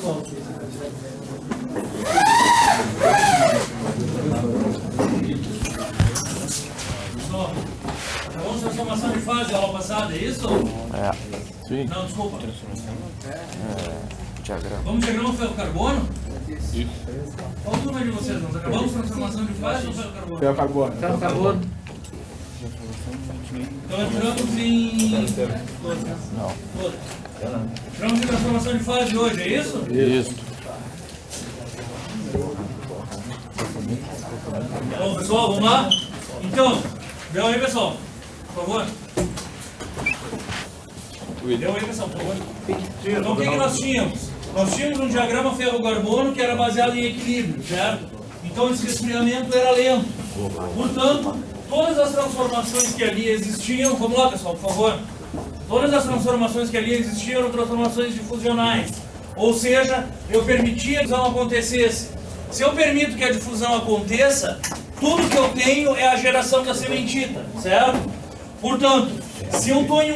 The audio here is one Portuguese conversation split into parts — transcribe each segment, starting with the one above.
Vamos transformação de fase, aula passada, é isso? É. Sim. Não, desculpa. Diagrama. Vamos diagrama ferro-carbono? Isso. Qual turma de vocês? Nós acabamos transformação de fase ou ferro-carbono? Ferro-carbono. Ferro-carbono. Então entramos em... Não. Entramos em transformação de fase hoje, é isso? Isso. Bom, pessoal, vamos lá? Então, deu aí, pessoal, por favor. Deu aí, pessoal, por favor. Então, o que nós tínhamos? Nós tínhamos um diagrama ferro-carbono que era baseado em equilíbrio, certo? Então, esse resfriamento era lento. Portanto, todas as transformações que ali existiam... Vamos lá, pessoal, por favor. Todas as transformações que ali existiam eram transformações difusionais. Ou seja, eu permitia que a difusão acontecesse. Se eu permito que a difusão aconteça, tudo que eu tenho é a geração da sementita, certo? Portanto, se eu estou em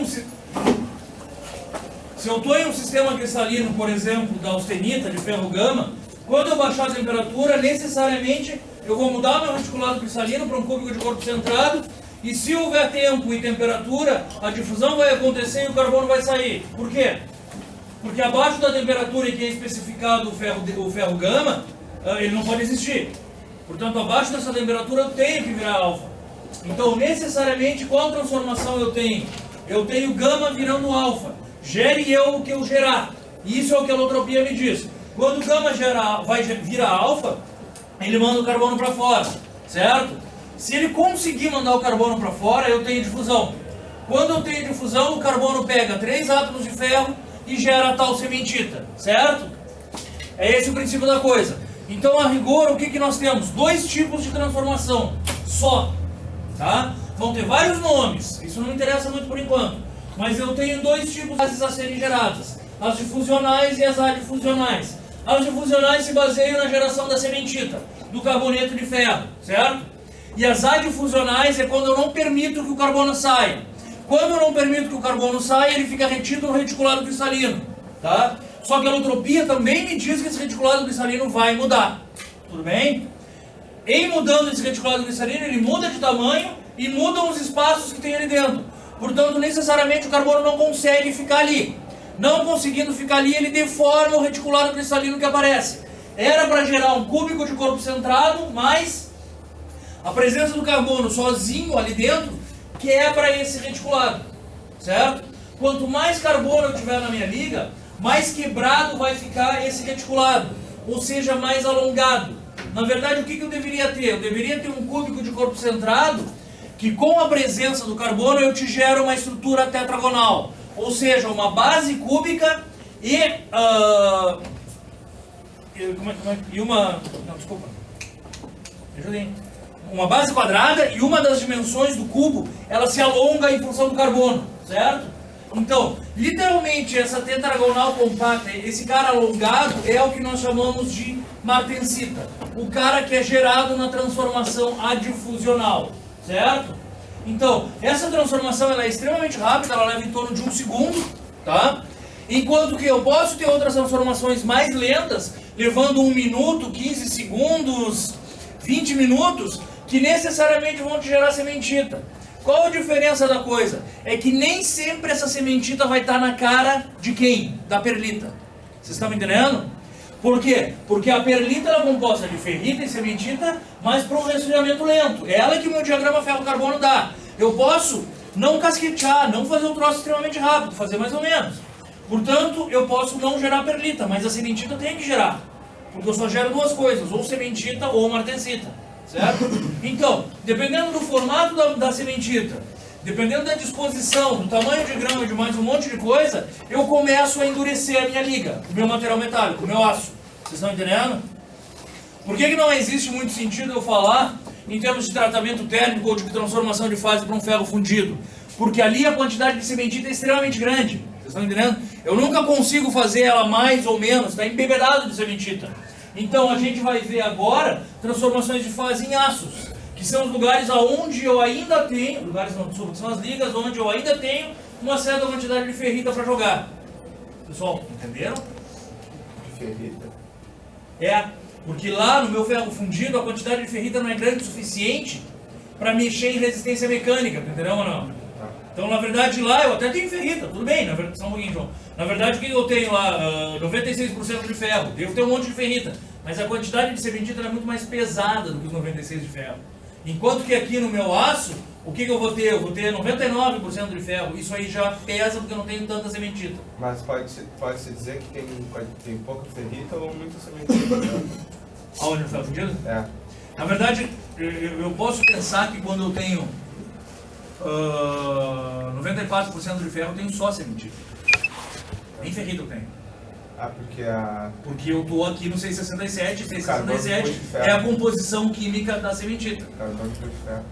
um sistema cristalino, por exemplo, da austenita, de ferro gama, quando eu baixar a temperatura, necessariamente eu vou mudar meu reticulado cristalino para um cúbico de corpo centrado, e se houver tempo e temperatura, a difusão vai acontecer e o carbono vai sair. Por quê? Porque abaixo da temperatura em que é especificado o ferro gama, ele não pode existir. Portanto, abaixo dessa temperatura eu tenho que virar alfa. Então, necessariamente, qual transformação eu tenho? Eu tenho gama virando alfa. Gere eu o que eu gerar. Isso é o que a alotropia me diz. Quando o gama vai virar alfa, ele manda o carbono para fora, certo? Se ele conseguir mandar o carbono para fora, eu tenho difusão. Quando eu tenho difusão, o carbono pega 3 átomos de ferro e gera a tal sementita, certo? É esse o princípio da coisa. Então, a rigor, o que nós temos? 2 tipos de transformação, só, tá? Vão ter vários nomes, isso não me interessa muito por enquanto, mas eu tenho 2 tipos de fases a serem geradas, as difusionais e as adifusionais. As difusionais se baseiam na geração da sementita, do carboneto de ferro, certo? E as adifusionais é quando eu não permito que o carbono saia. Quando eu não permito que o carbono saia, ele fica retido no reticulado cristalino, tá? Só que a alotropia também me diz que esse reticulado cristalino vai mudar. Tudo bem? Em mudando esse reticulado cristalino, ele muda de tamanho e mudam os espaços que tem ali dentro. Portanto, necessariamente o carbono não consegue ficar ali. Não conseguindo ficar ali, ele deforma o reticulado cristalino que aparece. Era para gerar um cúbico de corpo centrado, mas a presença do carbono sozinho ali dentro quebra esse reticulado. Certo? Quanto mais carbono eu tiver na minha liga, mais quebrado vai ficar esse reticulado, ou seja, mais alongado. Na verdade, o que eu deveria ter? Eu deveria ter um cúbico de corpo centrado, que com a presença do carbono eu te gero uma estrutura tetragonal, ou seja, uma base cúbica e uma base quadrada, e uma das dimensões do cubo, ela se alonga em função do carbono, certo? Então, literalmente, essa tetragonal compacta, esse cara alongado, é o que nós chamamos de martensita. O cara que é gerado na transformação adifusional, certo? Então, essa transformação ela é extremamente rápida, ela leva em torno de 1 segundo, tá? Enquanto que eu posso ter outras transformações mais lentas, levando 1 minuto, 15 segundos, 20 minutos, que necessariamente vão te gerar sementita. Qual a diferença da coisa? É que nem sempre essa sementita vai estar na cara de quem? Da perlita. Vocês estão me entendendo? Por quê? Porque a perlita ela é composta de ferrita e sementita, mas para um resfriamento lento. É ela que o meu diagrama ferro-carbono dá. Eu posso não casquetear, não fazer um troço extremamente rápido, fazer mais ou menos. Portanto, eu posso não gerar perlita, mas a sementita tem que gerar. Porque eu só gero 2 coisas, ou sementita ou martensita. Certo? Então, dependendo do formato da sementita, dependendo da disposição, do tamanho de grama e de mais um monte de coisa, eu começo a endurecer a minha liga, o meu material metálico, o meu aço. Vocês estão entendendo? Por que não existe muito sentido eu falar em termos de tratamento térmico ou de transformação de fase para um ferro fundido? Porque ali a quantidade de sementita é extremamente grande. Vocês estão entendendo? Eu nunca consigo fazer ela mais ou menos, está embebedado de sementita. Então a gente vai ver agora transformações de fase em aços, que são os lugares onde eu ainda tenho, são as ligas onde eu ainda tenho uma certa quantidade de ferrita para jogar. Pessoal, entenderam? ferrita. Porque lá no meu ferro fundido a quantidade de ferrita não é grande o suficiente para mexer em resistência mecânica, entendeu ou não? Então, na verdade, lá eu até tenho ferrita, tudo bem, na verdade, só um pouquinho, João. Na verdade, o que eu tenho lá? 96% de ferro, devo ter um monte de ferrita, mas a quantidade de cementita é muito mais pesada do que os 96% de ferro. Enquanto que aqui no meu aço, o que eu vou ter? Eu vou ter 99% de ferro, isso aí já pesa porque eu não tenho tanta cementita. Mas pode-se dizer que tem pouca ferrita ou muita cementita? Aonde no ferro fundido? É. Na verdade, eu posso pensar que quando eu tenho 94% de ferro, eu tenho só cementita. Nem ferrita eu tenho. Porque eu estou aqui no 667, 667 é a composição química da cementita. Carbono de ferro.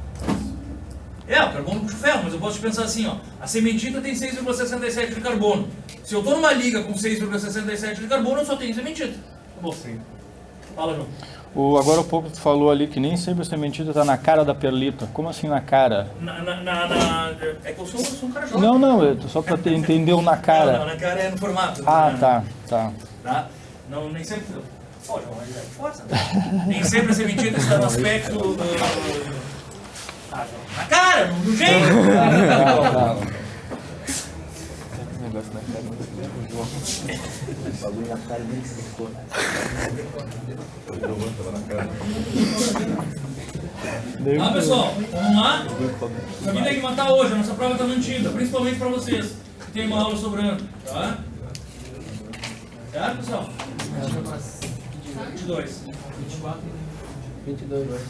O carbono puxa ferro, mas eu posso pensar assim, ó, a cementita tem 6,67 de carbono. Se eu estou numa liga com 6,67 de carbono, eu só tenho cementita. Bom, sim. Fala, João. Agora há pouco tu falou ali que nem sempre a sementita está na cara da perlita. Como assim na cara? É que eu sou um cara jovem. Não, só para entender o na cara. Não, na cara é no formato. Tá. Tá? Não, nem sempre... Pô, João, mas é força. Nem sempre a sementita está no aspecto... na cara, no jeito. Tá. Negócio na cara, o bagulho na cara nem se ficou. Tá, pessoal, vamos lá? Isso aqui tem que matar hoje, a nossa prova está mantida, principalmente para vocês que tem uma aula sobrando, tá? Certo, pessoal? 22. 22.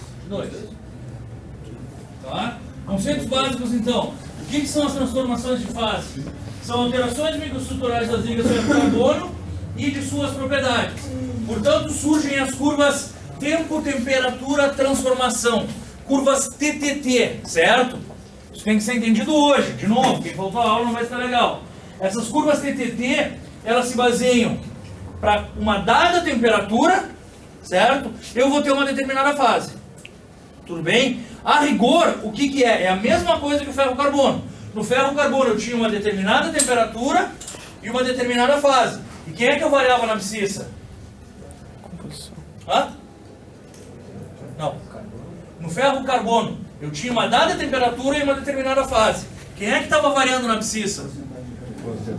Tá? Conceitos básicos, então. O que são as transformações de fase? São alterações microestruturais das ligas ferro-carbono e de suas propriedades. Portanto, surgem as curvas tempo, temperatura, transformação. Curvas TTT, certo? Isso tem que ser entendido hoje. De novo, quem faltou a aula não vai estar legal. Essas curvas TTT, elas se baseiam para uma dada temperatura, certo? Eu vou ter uma determinada fase. Tudo bem? A rigor, o que é? É a mesma coisa que o ferro-carbono. No ferro-carbono eu tinha uma determinada temperatura e uma determinada fase. E quem é que eu variava na abscissa? Composição. Hã? Não. No ferro-carbono eu tinha uma dada temperatura e uma determinada fase. Quem é que estava variando na abscissa?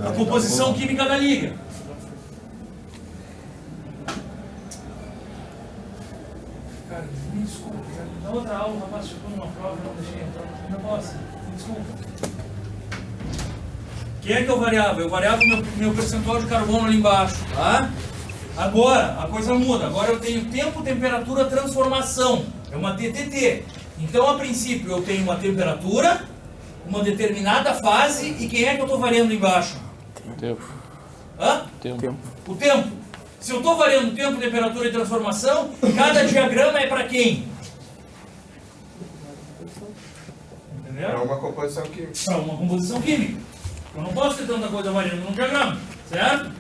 A composição química da liga. Cara, me desculpa. Na outra aula o rapaz ficou numa prova e não deixei entrar. Não posso. Me desculpa. Quem é que eu variava? Eu variava o meu percentual de carbono ali embaixo, tá? Agora, a coisa muda. Agora eu tenho tempo, temperatura, transformação. É uma TTT. Então, a princípio, eu tenho uma temperatura, uma determinada fase, e quem é que eu estou variando embaixo? Tempo. Hã? Tempo. O tempo. Se eu estou variando tempo, temperatura e transformação, cada diagrama é para quem? Entendeu? É uma composição química. Para uma composição química. Eu não posso ter tanta coisa variando num diagrama, certo?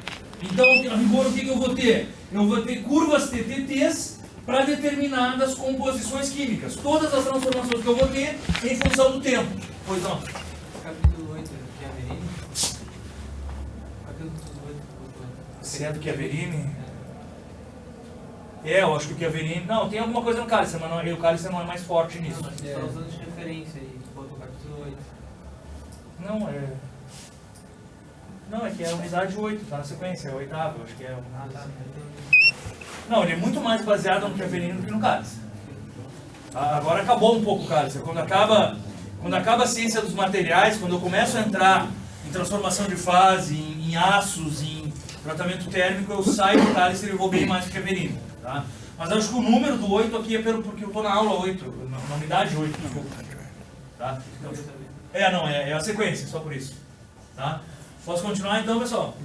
Então, a rigor, o que eu vou ter? Eu vou ter curvas TTTs para determinadas composições químicas. Todas as transformações que eu vou ter em função do tempo. Pois não. Capítulo 8, Chiaverini. Capítulo 8. Seria do Chiaverini? Eu acho que o Chiaverini... Não, tem alguma coisa no cálice, mas não, o cálice não é mais forte nisso. Não, você está usando de referência aí, botou o capítulo 8. Não, Não, é que é a unidade 8, tá na sequência, é a oitava, acho que é. Ah, tá. Não, ele é muito mais baseado no Chiaverini do que no cálice. Agora acabou um pouco o cálice. Quando acaba a ciência dos materiais, quando eu começo a entrar em transformação de fase, em aços, em tratamento térmico, eu saio do cálice e eu vou bem mais do Chiaverini, tá? Mas acho que o número do 8 aqui é porque eu estou na aula 8, na unidade 8, desculpa. Tá? Então, é a sequência, só por isso. Tá? Posso continuar então, pessoal?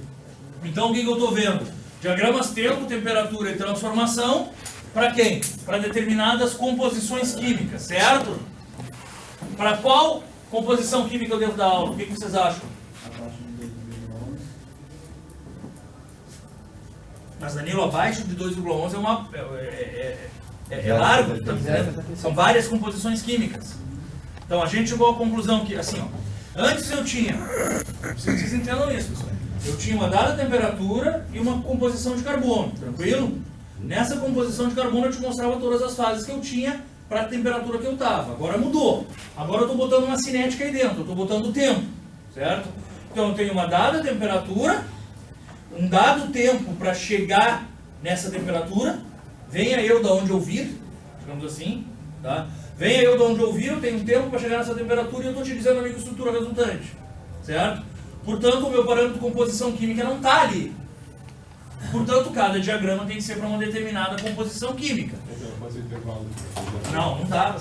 Então, o que eu estou vendo? Diagramas tempo, temperatura e transformação, para quem? Para determinadas composições químicas, certo? Para qual composição química eu devo dar aula? O que vocês acham? Mas, Danilo, abaixo de 2,11 é largo, tá dizendo? São várias composições químicas. Então, a gente chegou à conclusão que, assim, ó, antes eu tinha, vocês entendam isso, pessoal. eu tinha uma dada temperatura e uma composição de carbono, tranquilo? Nessa composição de carbono eu te mostrava todas as fases que eu tinha para a temperatura que eu estava. Agora mudou. Agora eu estou botando uma cinética aí dentro, eu estou botando o tempo, certo? Então eu tenho uma dada temperatura, um dado tempo para chegar nessa temperatura, venha eu da onde eu vir, digamos assim, tá? Venha eu de onde eu vir, eu tenho um tempo para chegar nessa temperatura e eu estou te dizendo a microestrutura resultante, certo? Portanto, o meu parâmetro de composição química não está ali. Portanto, cada diagrama tem que ser para uma determinada composição química. Não dá,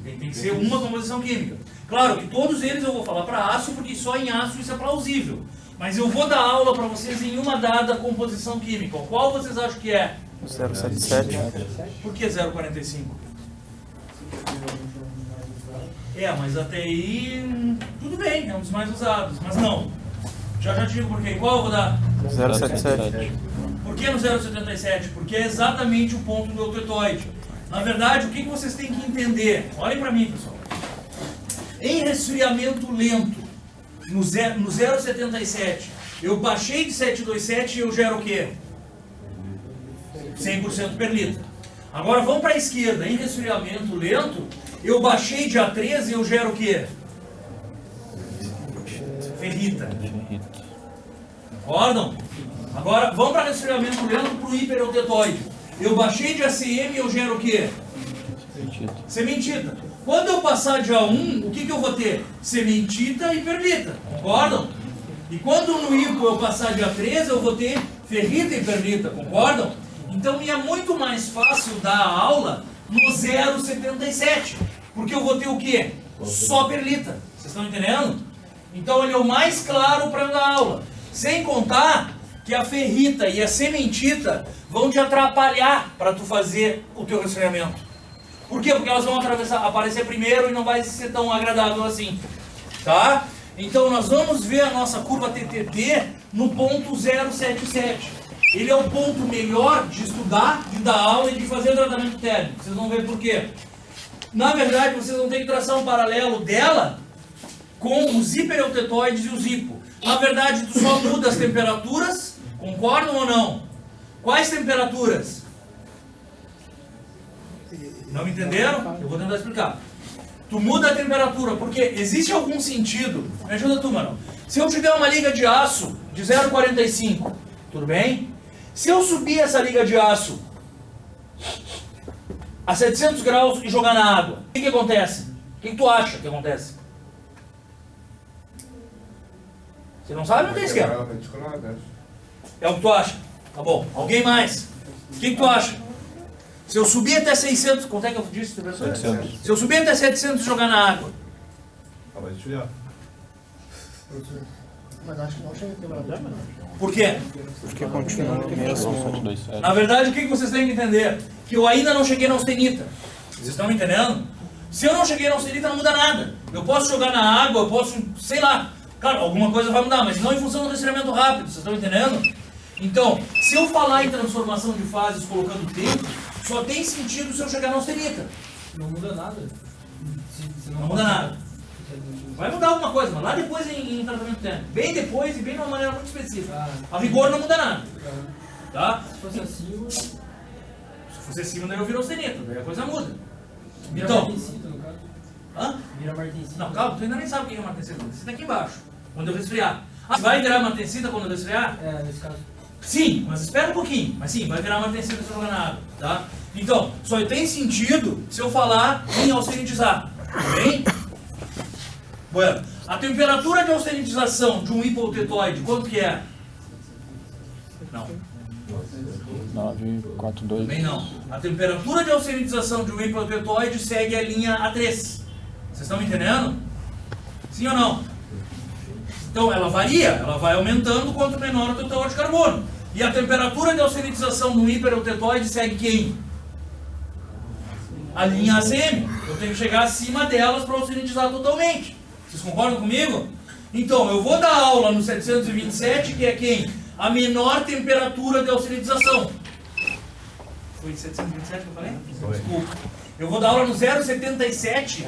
tem que ser uma composição química. Claro que todos eles eu vou falar para aço, porque só em aço isso é plausível. Mas eu vou dar aula para vocês em uma dada composição química. Qual vocês acham que é? 077. Por que 0,45? Mas até aí, tudo bem, é um dos mais usados, mas não. Já te digo por quê. Qual eu vou dar? 077. Por que no 0,77? Porque é exatamente o ponto do eutetoide. Na verdade, o que vocês têm que entender? Olhem para mim, pessoal. Em resfriamento lento, no 0,77, eu baixei de 727 e eu gero o quê? 100% per litro. Agora vamos para a esquerda. Em resfriamento lento, eu baixei de A13 e eu gero o quê? Ferrita. Concordam? Agora vamos para resfriamento lento para o hipereutetoide. Eu baixei de ACM e eu gero o quê? Sementita. Quando eu passar de A1, o que eu vou ter? Sementita e perlita. Concordam? E quando no hipo eu passar de A13, eu vou ter ferrita e perlita. Concordam? Então me é muito mais fácil dar a aula no 0,77. Porque eu vou ter o quê? Só perlita. Vocês estão entendendo? Então ele é o mais claro para dar aula. Sem contar que a ferrita e a sementita vão te atrapalhar para tu fazer o teu resfriamento. Por quê? Porque elas vão aparecer primeiro e não vai ser tão agradável assim. Tá? Então nós vamos ver a nossa curva TTT no ponto 077. Ele é o ponto melhor de estudar, de dar aula e de fazer o tratamento térmico. Vocês vão ver por quê. Na verdade, vocês vão ter que traçar um paralelo dela com os hipereutetoides e os hipo. Na verdade, tu só muda as temperaturas, concordam ou não? Quais temperaturas? Não me entenderam? Eu vou tentar explicar. Tu muda a temperatura, porque existe algum sentido? Me ajuda tu, mano. Se eu tiver uma liga de aço de 0,45, tudo bem? Se eu subir essa liga de aço a 700 graus e jogar na água, o que acontece? O que tu acha que acontece? Você não sabe, não tem esquema. É o que tu acha? Tá bom. Alguém mais? O que tu acha? Se eu subir até 600, quanto é que eu disse? 700. Se eu subir até 700 e jogar na água. Vai esfriar. Mas acho que não chega a temperatura. Por quê? Porque continua no mesmo. Na verdade, o que vocês têm que entender? Que eu ainda não cheguei na austenita. Vocês estão me entendendo? Se eu não cheguei na austenita, não muda nada. Eu posso jogar na água, eu posso, sei lá. Claro, alguma coisa vai mudar, mas não em função do resfriamento rápido. Vocês estão entendendo? Então, se eu falar em transformação de fases colocando tempo, só tem sentido se eu chegar na austenita. Não muda nada. Não muda nada. Vai mudar alguma coisa, mas lá depois em tratamento térmico. Bem depois e bem de uma maneira muito específica. A rigor não muda nada. Tá? Se fosse acima... Se fosse acima, daí eu viro austenita, daí a coisa muda. Vira Então... martensita, no caso. Hã? Vira martensita. Não, calma, tu ainda nem sabe o que é martensita. Martensita é aqui embaixo, quando eu resfriar. Ah, vai virar martensita quando eu resfriar? É, nesse caso. Sim, mas espera um pouquinho. Mas sim, vai virar martensita se eu jogar na água, tá? Então, só tem sentido se eu falar em austenitizar, bem? Bueno, a temperatura de austenitização de um hipotetóide, quanto que é? Não. 942. Bem não. A temperatura de austenitização de um hipotetóide segue a linha A3. Vocês estão me entendendo? Sim ou não? Então ela varia, ela vai aumentando quanto menor o teu teor de carbono. E a temperatura de austenitização do hipereutetoide segue quem? A linha ACM. Eu tenho que chegar acima delas para austenitizar totalmente. Vocês concordam comigo? Então, eu vou dar aula no 727, que é quem? A menor temperatura de austenitização. Foi 727 que eu falei? Desculpa. Eu vou dar aula no 077,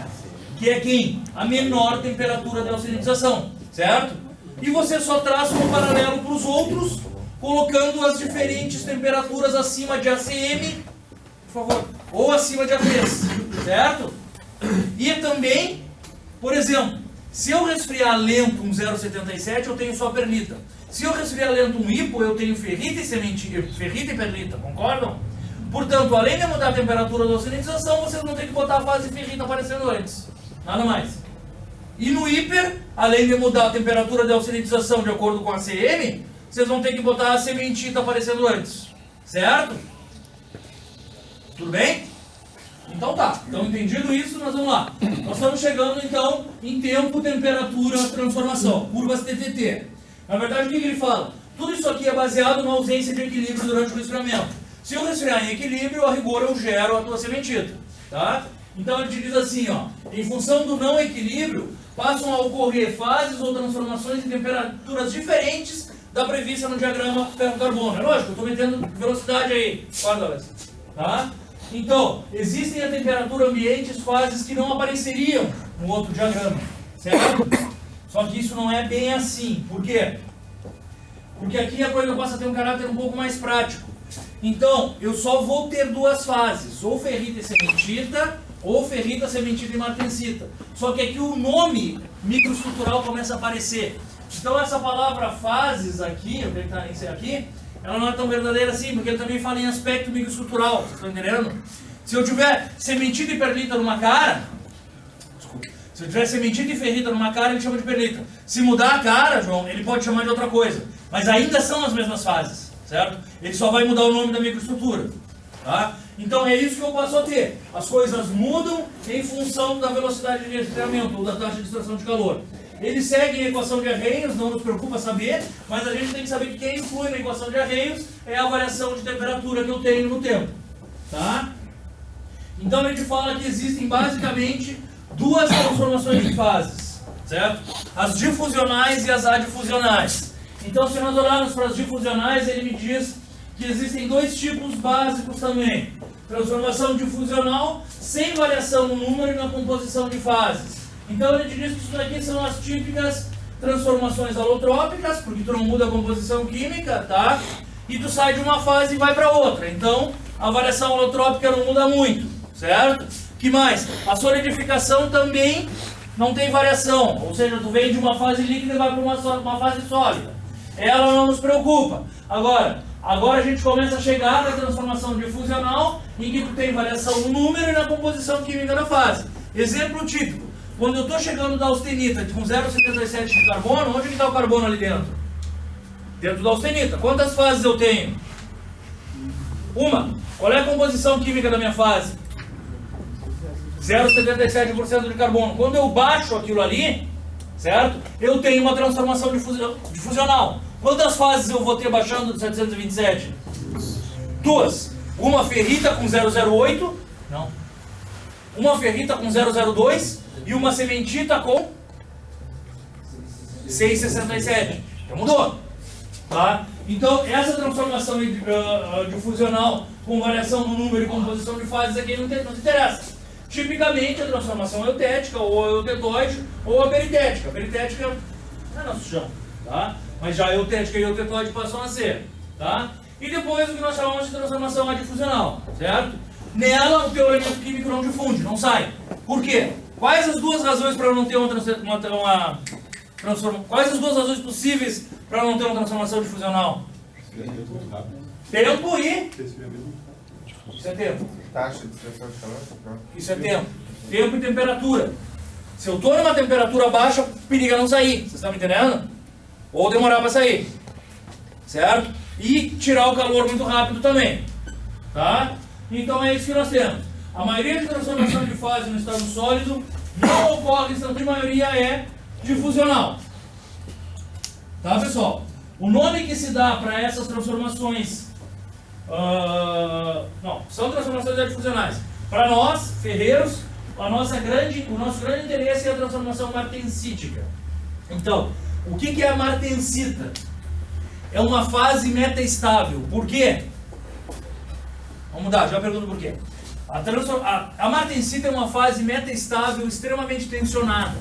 que é quem? A menor temperatura de austenitização. Certo? e você só traça um paralelo para os outros, colocando as diferentes temperaturas acima de ACM, por favor, ou acima de A3, certo? E também, por exemplo, se eu resfriar lento um 0,77, eu tenho só perlita. Se eu resfriar lento um hipo, eu tenho ferrita e perlita, concordam? Portanto, além de mudar a temperatura da oxidatização, vocês vão ter que botar a fase ferrita aparecendo antes. Nada mais. E no hiper, além de mudar a temperatura da oxidatização de acordo com a CM, vocês vão ter que botar a sementita aparecendo antes. Certo? Tudo bem? Então tá. Então entendido isso, nós vamos lá. Nós estamos chegando então em tempo, temperatura, transformação. Curvas TTT. Na verdade, o que ele fala? Tudo isso aqui é baseado na ausência de equilíbrio durante o resfriamento. Se eu resfriar em equilíbrio, a rigor eu gero a tua sementita. Tá? Então ele te diz assim, ó, em função do não equilíbrio, passam a ocorrer fases ou transformações em temperaturas diferentes da prevista no diagrama ferro-carbono. É lógico, eu estou metendo velocidade aí. Tá? Então, existem a temperatura ambientes fases que não apareceriam no outro diagrama. Certo? Só que isso não é bem assim. Por quê? Porque aqui a coisa passa a ter um caráter um pouco mais prático. Então, eu só vou ter duas fases, ou ferrita e sementita, ou ferrita, sementita e martensita. Só que aqui o nome microestrutural começa a aparecer. Então essa palavra fases aqui, eu tenho que estar nesse aqui, ela não é tão verdadeira assim, porque ele também fala em aspecto microestrutural, vocês estão entendendo? Se eu tiver sementita e perlita numa cara, se eu tiver sementita e ferrita numa cara, ele chama de perlita. Se mudar a cara, João, ele pode chamar de outra coisa. Mas ainda são as mesmas fases, certo? Ele só vai mudar o nome da microestrutura, tá? Então é isso que eu passo a ter. As coisas mudam em função da velocidade de resfriamento ou da taxa de extração de calor. Ele segue a equação de Arrhenius, não nos preocupa saber, mas a gente tem que saber que quem influi na equação de Arrhenius é a variação de temperatura que eu tenho no tempo, tá? Então a gente fala que existem basicamente duas transformações de fases, certo? As difusionais e as adifusionais. Então se nós olharmos para as difusionais, ele me diz que existem dois tipos básicos também. Transformação difusional sem variação no número e na composição de fases. Então ele te diz que isso daqui são as típicas transformações alotrópicas, porque tu não muda a composição química, tá? E tu sai de uma fase e vai para outra. Então a variação alotrópica não muda muito, certo? Que mais? A solidificação também não tem variação, ou seja, tu vem de uma fase líquida e vai para uma fase sólida. Ela não nos preocupa. Agora a gente começa a chegar na transformação difusional, em que tu tem variação no número e na composição química da fase. Exemplo típico. Quando eu estou chegando da austenita com 0,77 de carbono, onde está o carbono ali dentro? Dentro da austenita. Quantas fases eu tenho? Uma. Qual é a composição química da minha fase? 0,77% de carbono. Quando eu baixo aquilo ali, certo? Eu tenho uma transformação difusional. Quantas fases eu vou ter baixando de 727? Duas. Uma ferrita com 0,08. Não. Uma ferrita com 0,02. E uma sementita com 6,67. Já mudou. Tá? Então, essa transformação difusional com variação no número e composição de fases aqui não te interessa. Tipicamente, a transformação eutética, ou eutetoide, ou a peritética. A peritética não é nosso chão, tá? Mas já a eutética e a eutetoide passam a ser. Tá? E depois o que nós chamamos de transformação adifusional, certo? Nela, o teu elemento químico não difunde, não sai. Por quê? Quais as duas razões para não ter uma transformação? Quais as duas razões possíveis para não ter uma transformação difusional? Tempo e... Isso é tempo. Taxa de extração de calor? Isso é tempo. Tempo e temperatura. Se eu estou numa temperatura baixa, periga não sair. Vocês estão me entendendo? Ou demorar para sair. Certo? E tirar o calor muito rápido também. Tá? Então é isso que nós temos. A maioria de transformação de fase no estado sólido não ocorre, a grande maioria é difusional. Tá, pessoal? O nome que se dá para essas transformações... não, são transformações adifusionais. Para nós, ferreiros, o nosso grande interesse é a transformação martensítica. Então, o que é a martensita? É uma fase metaestável. Por quê? Vamos mudar, já pergunto por quê. A martensita é uma fase metaestável extremamente tensionada.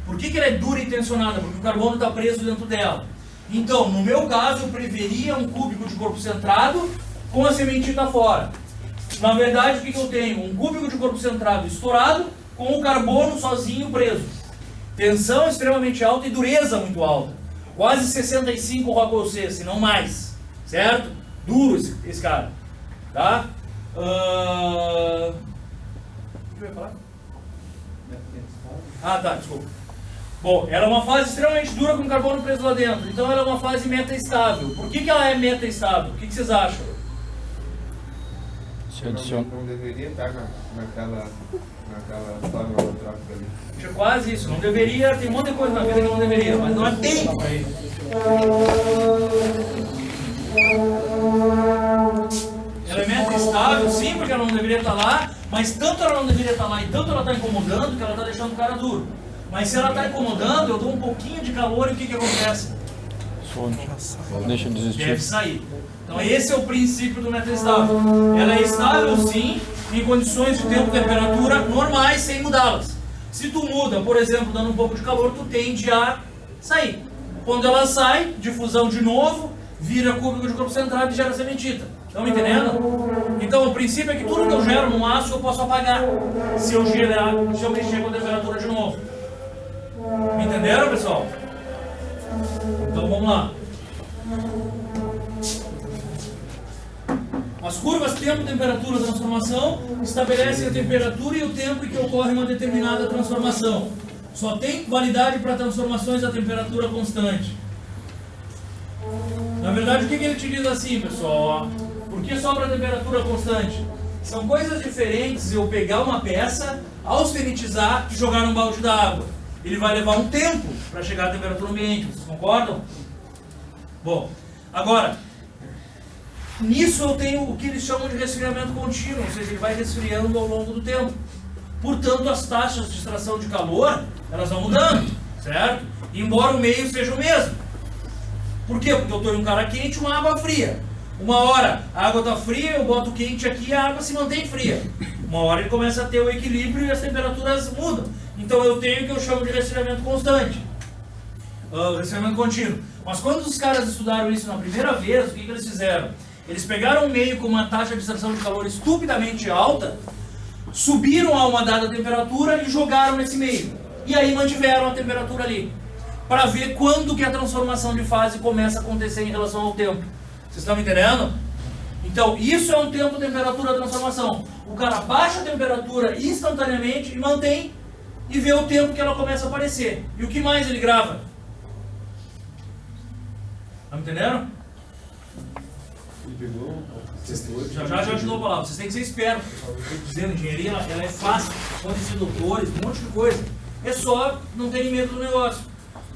Por que ela é dura e tensionada? Porque o carbono está preso dentro dela. Então, no meu caso, eu preveria um cúbico de corpo centrado com a sementita fora. Na verdade, o que eu tenho? Um cúbico de corpo centrado estourado com o carbono sozinho preso. Tensão extremamente alta e dureza muito alta. Quase 65 Rockwell-C, se não mais. Certo? Duro esse cara. Tá? O que eu ia falar? Ah, tá, desculpa. Bom, ela é uma fase extremamente dura com carbono preso lá dentro. Então ela é uma fase metaestável. Por que ela é metaestável? O que vocês acham? Se adiciona. Não deveria estar naquela fórmula holotrópica ali. É quase isso. Não deveria, tem um monte de coisa na vida que não deveria, mas não é tempo para isso. Ela é metaestável, sim, porque ela não deveria estar lá, mas tanto ela não deveria estar lá e tanto ela está incomodando que ela está deixando o cara duro. Mas se ela está incomodando, eu dou um pouquinho de calor e o que acontece? Deixa de Deve existir. sair. Então esse é o princípio do metaestável. Ela é estável sim, em condições de tempo e temperatura normais, sem mudá-las. Se tu muda, por exemplo, dando um pouco de calor, tu tende a sair. Quando ela sai, difusão de novo, vira cúbico de corpo centrado e gera sementita. Estão me entendendo? Então o princípio é que tudo que eu gero no aço eu posso apagar se eu mexer com a temperatura de novo. Me entenderam, pessoal? Então vamos lá. As curvas tempo, temperatura, transformação estabelecem a temperatura e o tempo em que ocorre uma determinada transformação. Só tem validade para transformações a temperatura constante. Na verdade, o que ele te diz assim, pessoal? Por que só para temperatura constante? São coisas diferentes eu pegar uma peça, austenitizar e jogar num balde d'água. Ele vai levar um tempo para chegar à temperatura ambiente, vocês concordam? Bom, agora, nisso eu tenho o que eles chamam de resfriamento contínuo, ou seja, ele vai resfriando ao longo do tempo. Portanto, as taxas de extração de calor, elas vão mudando, certo? Embora o meio seja o mesmo. Por quê? Porque eu estou em um cara quente e uma água fria. Uma hora a água está fria, eu boto quente aqui e a água se mantém fria. Uma hora ele começa a ter o equilíbrio e as temperaturas mudam. Então eu tenho o que eu chamo de resfriamento constante. Resfriamento contínuo. Mas quando os caras estudaram isso na primeira vez, o que eles fizeram? Eles pegaram um meio com uma taxa de extração de calor estupidamente alta, subiram a uma dada temperatura e jogaram nesse meio. E aí mantiveram a temperatura ali. Para ver quando que a transformação de fase começa a acontecer em relação ao tempo. Vocês estão me entendendo? Então, isso é um tempo, temperatura, transformação. O cara baixa a temperatura instantaneamente e mantém e vê o tempo que ela começa a aparecer. E o que mais ele grava? Estão me entendendo? Já te dou a palavra. Vocês têm que ser espertos, pessoal. Eu estou dizendo, engenharia ela é fácil. Podem ser doutores, um monte de coisa. É só não terem medo do negócio.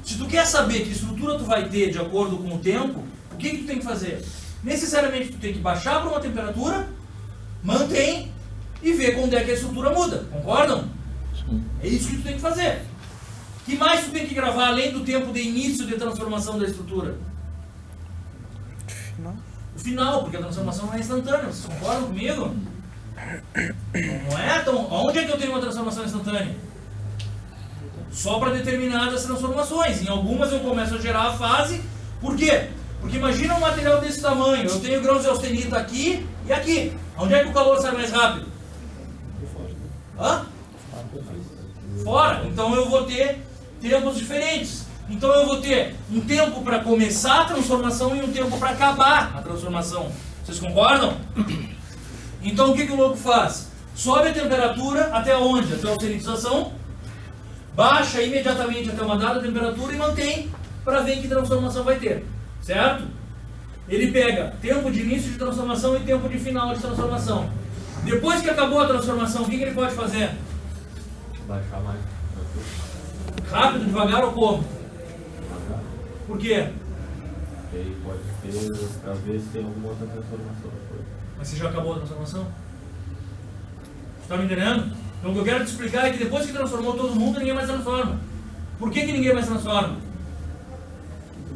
Se tu quer saber que estrutura tu vai ter de acordo com o tempo, o que tu tem que fazer? Necessariamente tu tem que baixar para uma temperatura, mantém e ver quando é que a estrutura muda. Concordam? Sim. É isso que tu tem que fazer. O que mais tu tem que gravar além do tempo de início de transformação da estrutura? O final, porque a transformação não é instantânea. Vocês concordam comigo? Não é? Então, onde é que eu tenho uma transformação instantânea? Só para determinadas transformações. Em algumas eu começo a gerar a fase. Por quê? Porque imagina um material desse tamanho. Eu tenho grãos de austenita aqui e aqui. Onde é que o calor sai mais rápido? Hã? Fora. Então eu vou ter tempos diferentes. Então eu vou ter um tempo para começar a transformação e um tempo para acabar a transformação. Vocês concordam? Então o que o louco faz? Sobe a temperatura até onde? Até a austenitização. Baixa imediatamente até uma dada temperatura e mantém para ver que transformação vai ter. Certo? Ele pega tempo de início de transformação e tempo de final de transformação. Depois que acabou a transformação, o que ele pode fazer? Baixar mais. Rápido, devagar ou como? Por quê? E aí pode ter, pra ver se tem alguma outra transformação depois. Mas você já acabou a transformação? Você está me entendendo? Então o que eu quero te explicar é que depois que transformou todo mundo, ninguém mais transforma. Por que ninguém mais transforma?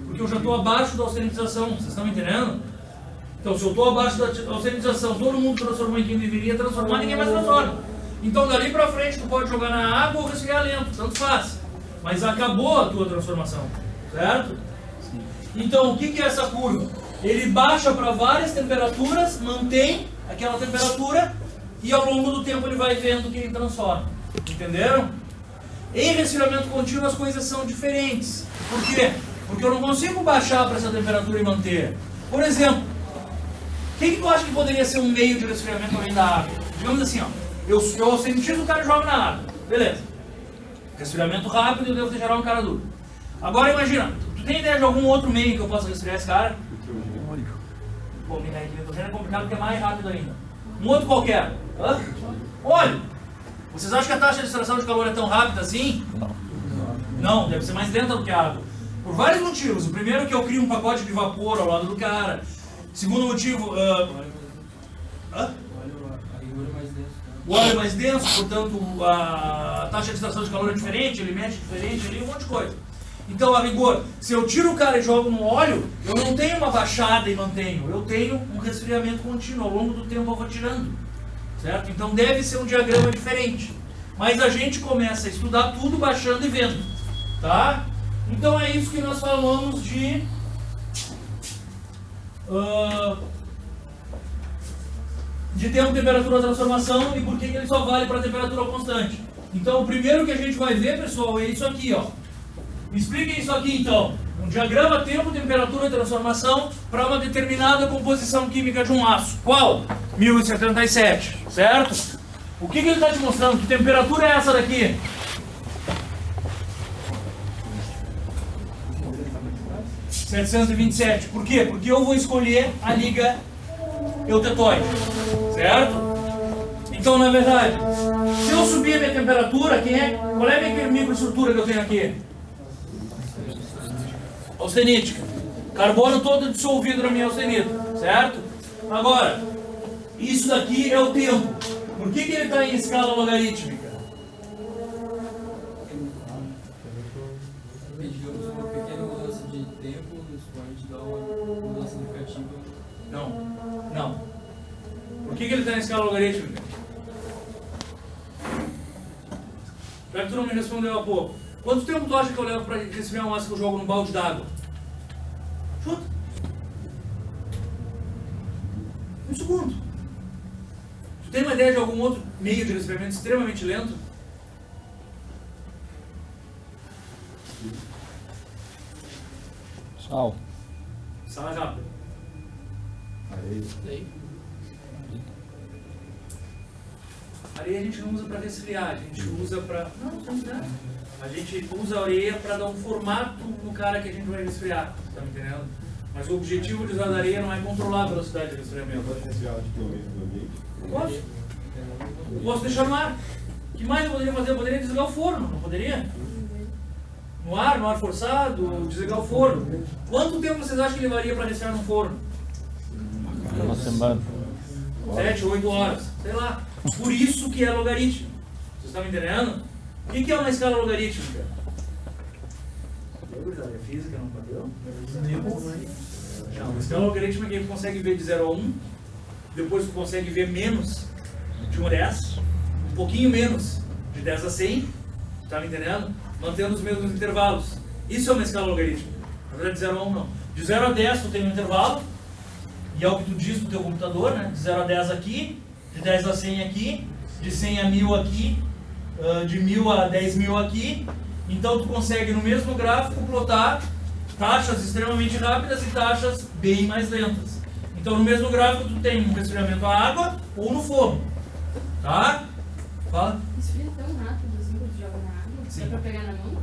Porque eu já estou abaixo da austenitização. Vocês estão me entendendo? Então se eu estou abaixo da austenitização, todo mundo transformou em quem deveria transformar, ninguém mais transforma. Então dali para frente tu pode jogar na água ou resfriar lento, tanto faz. mas acabou a tua transformação, certo? Então, o que é essa curva? Ele baixa para várias temperaturas, mantém aquela temperatura e ao longo do tempo ele vai vendo que ele transforma. Entenderam? Em resfriamento contínuo as coisas são diferentes. Por quê? Porque eu não consigo baixar para essa temperatura e manter. Por exemplo, o que tu acha que poderia ser um meio de resfriamento além da água? Digamos assim, ó, eu sintetizo o cara e jogo na água. Beleza. Resfriamento rápido, eu devo deixar um cara duro. Agora imagina, tu tem ideia de algum outro meio que eu possa resfriar esse cara? Bom, nitrogênio é complicado porque é mais rápido ainda. Um outro qualquer. Hã? Óleo. Vocês acham que a taxa de extração de calor é tão rápida assim? Não, deve ser mais lenta do que a água. Por vários motivos. O primeiro é que eu crio um pacote de vapor ao lado do cara. Segundo motivo... O óleo é mais denso, portanto a taxa de extração de calor é diferente, ele mexe diferente ali, um monte de coisa. Então, a rigor, se eu tiro o cara e jogo no óleo, eu não tenho uma baixada e mantenho, eu tenho um resfriamento contínuo, ao longo do tempo eu vou tirando, certo? Então deve ser um diagrama diferente. Mas a gente começa a estudar tudo baixando e vendo, tá? Então é isso que nós falamos de... de tempo, temperatura, transformação e por que ele só vale para temperatura constante. Então o primeiro que a gente vai ver, pessoal, é isso aqui, ó. Me expliquem isso aqui então. Um diagrama tempo, temperatura e transformação para uma determinada composição química de um aço. Qual? 1077, certo? O que ele está te mostrando? Que temperatura é essa daqui? (727). Por quê? Porque eu vou escolher a liga eutetóide, certo? Então, na verdade, se eu subir a minha temperatura, qual é a minha microestrutura que eu tenho aqui? Austenítica. Carbono todo dissolvido na minha austenita, certo? Agora, isso daqui é o tempo. Por que ele está em escala logarítmica? Digamos uma pequena mudança de tempo, isso pode dar uma mudança negativa. Não. Por que ele está em escala logarítmica? Já que tu não me respondeu há pouco. Quanto tempo tu acha que eu levo para resfriar um aço que eu jogo num balde d'água? Chuta. 1 segundo. Tu tem uma ideia de algum outro meio de resfriamento extremamente lento? Sal. Sala rápida. Areia a gente não usa para resfriar, a gente usa para... Não. A gente usa a areia para dar um formato no cara que a gente vai resfriar, tá me entendendo? Mas o objetivo de usar a areia não é controlar a velocidade de resfriamento. Posso? Eu posso deixar no ar. O que mais eu poderia fazer? Eu poderia desligar o forno, não poderia? No ar forçado, desligar o forno. Quanto tempo vocês acham que levaria para resfriar num forno? Uma semana. 7, 8 horas, sei lá. Por isso que é logarítmico. Vocês estão me entendendo? O que é uma escala logarítmica? A física não bateu? Não, uma escala logarítmica é que consegue ver de 0 a 1, depois tu consegue ver menos de 1 a 10, um pouquinho menos de 10 a 100, tá me entendendo? Mantendo os mesmos intervalos. Isso é uma escala logarítmica. Na verdade, de 0 a 1 não. De 0 a 10 tu tem um intervalo, e é o que tu diz pro teu computador, né? De 0 a 10 aqui, de 10 a 100 aqui, de 100 a 1000 aqui, de 1000 a 10.000 aqui. Então tu consegue no mesmo gráfico plotar taxas extremamente rápidas e taxas bem mais lentas. Então no mesmo gráfico tu tem um resfriamento à água ou no forno, tá? Fala. Esfria tão rápido assim quando tu joga na água? Sim. Dá pra pegar na mão?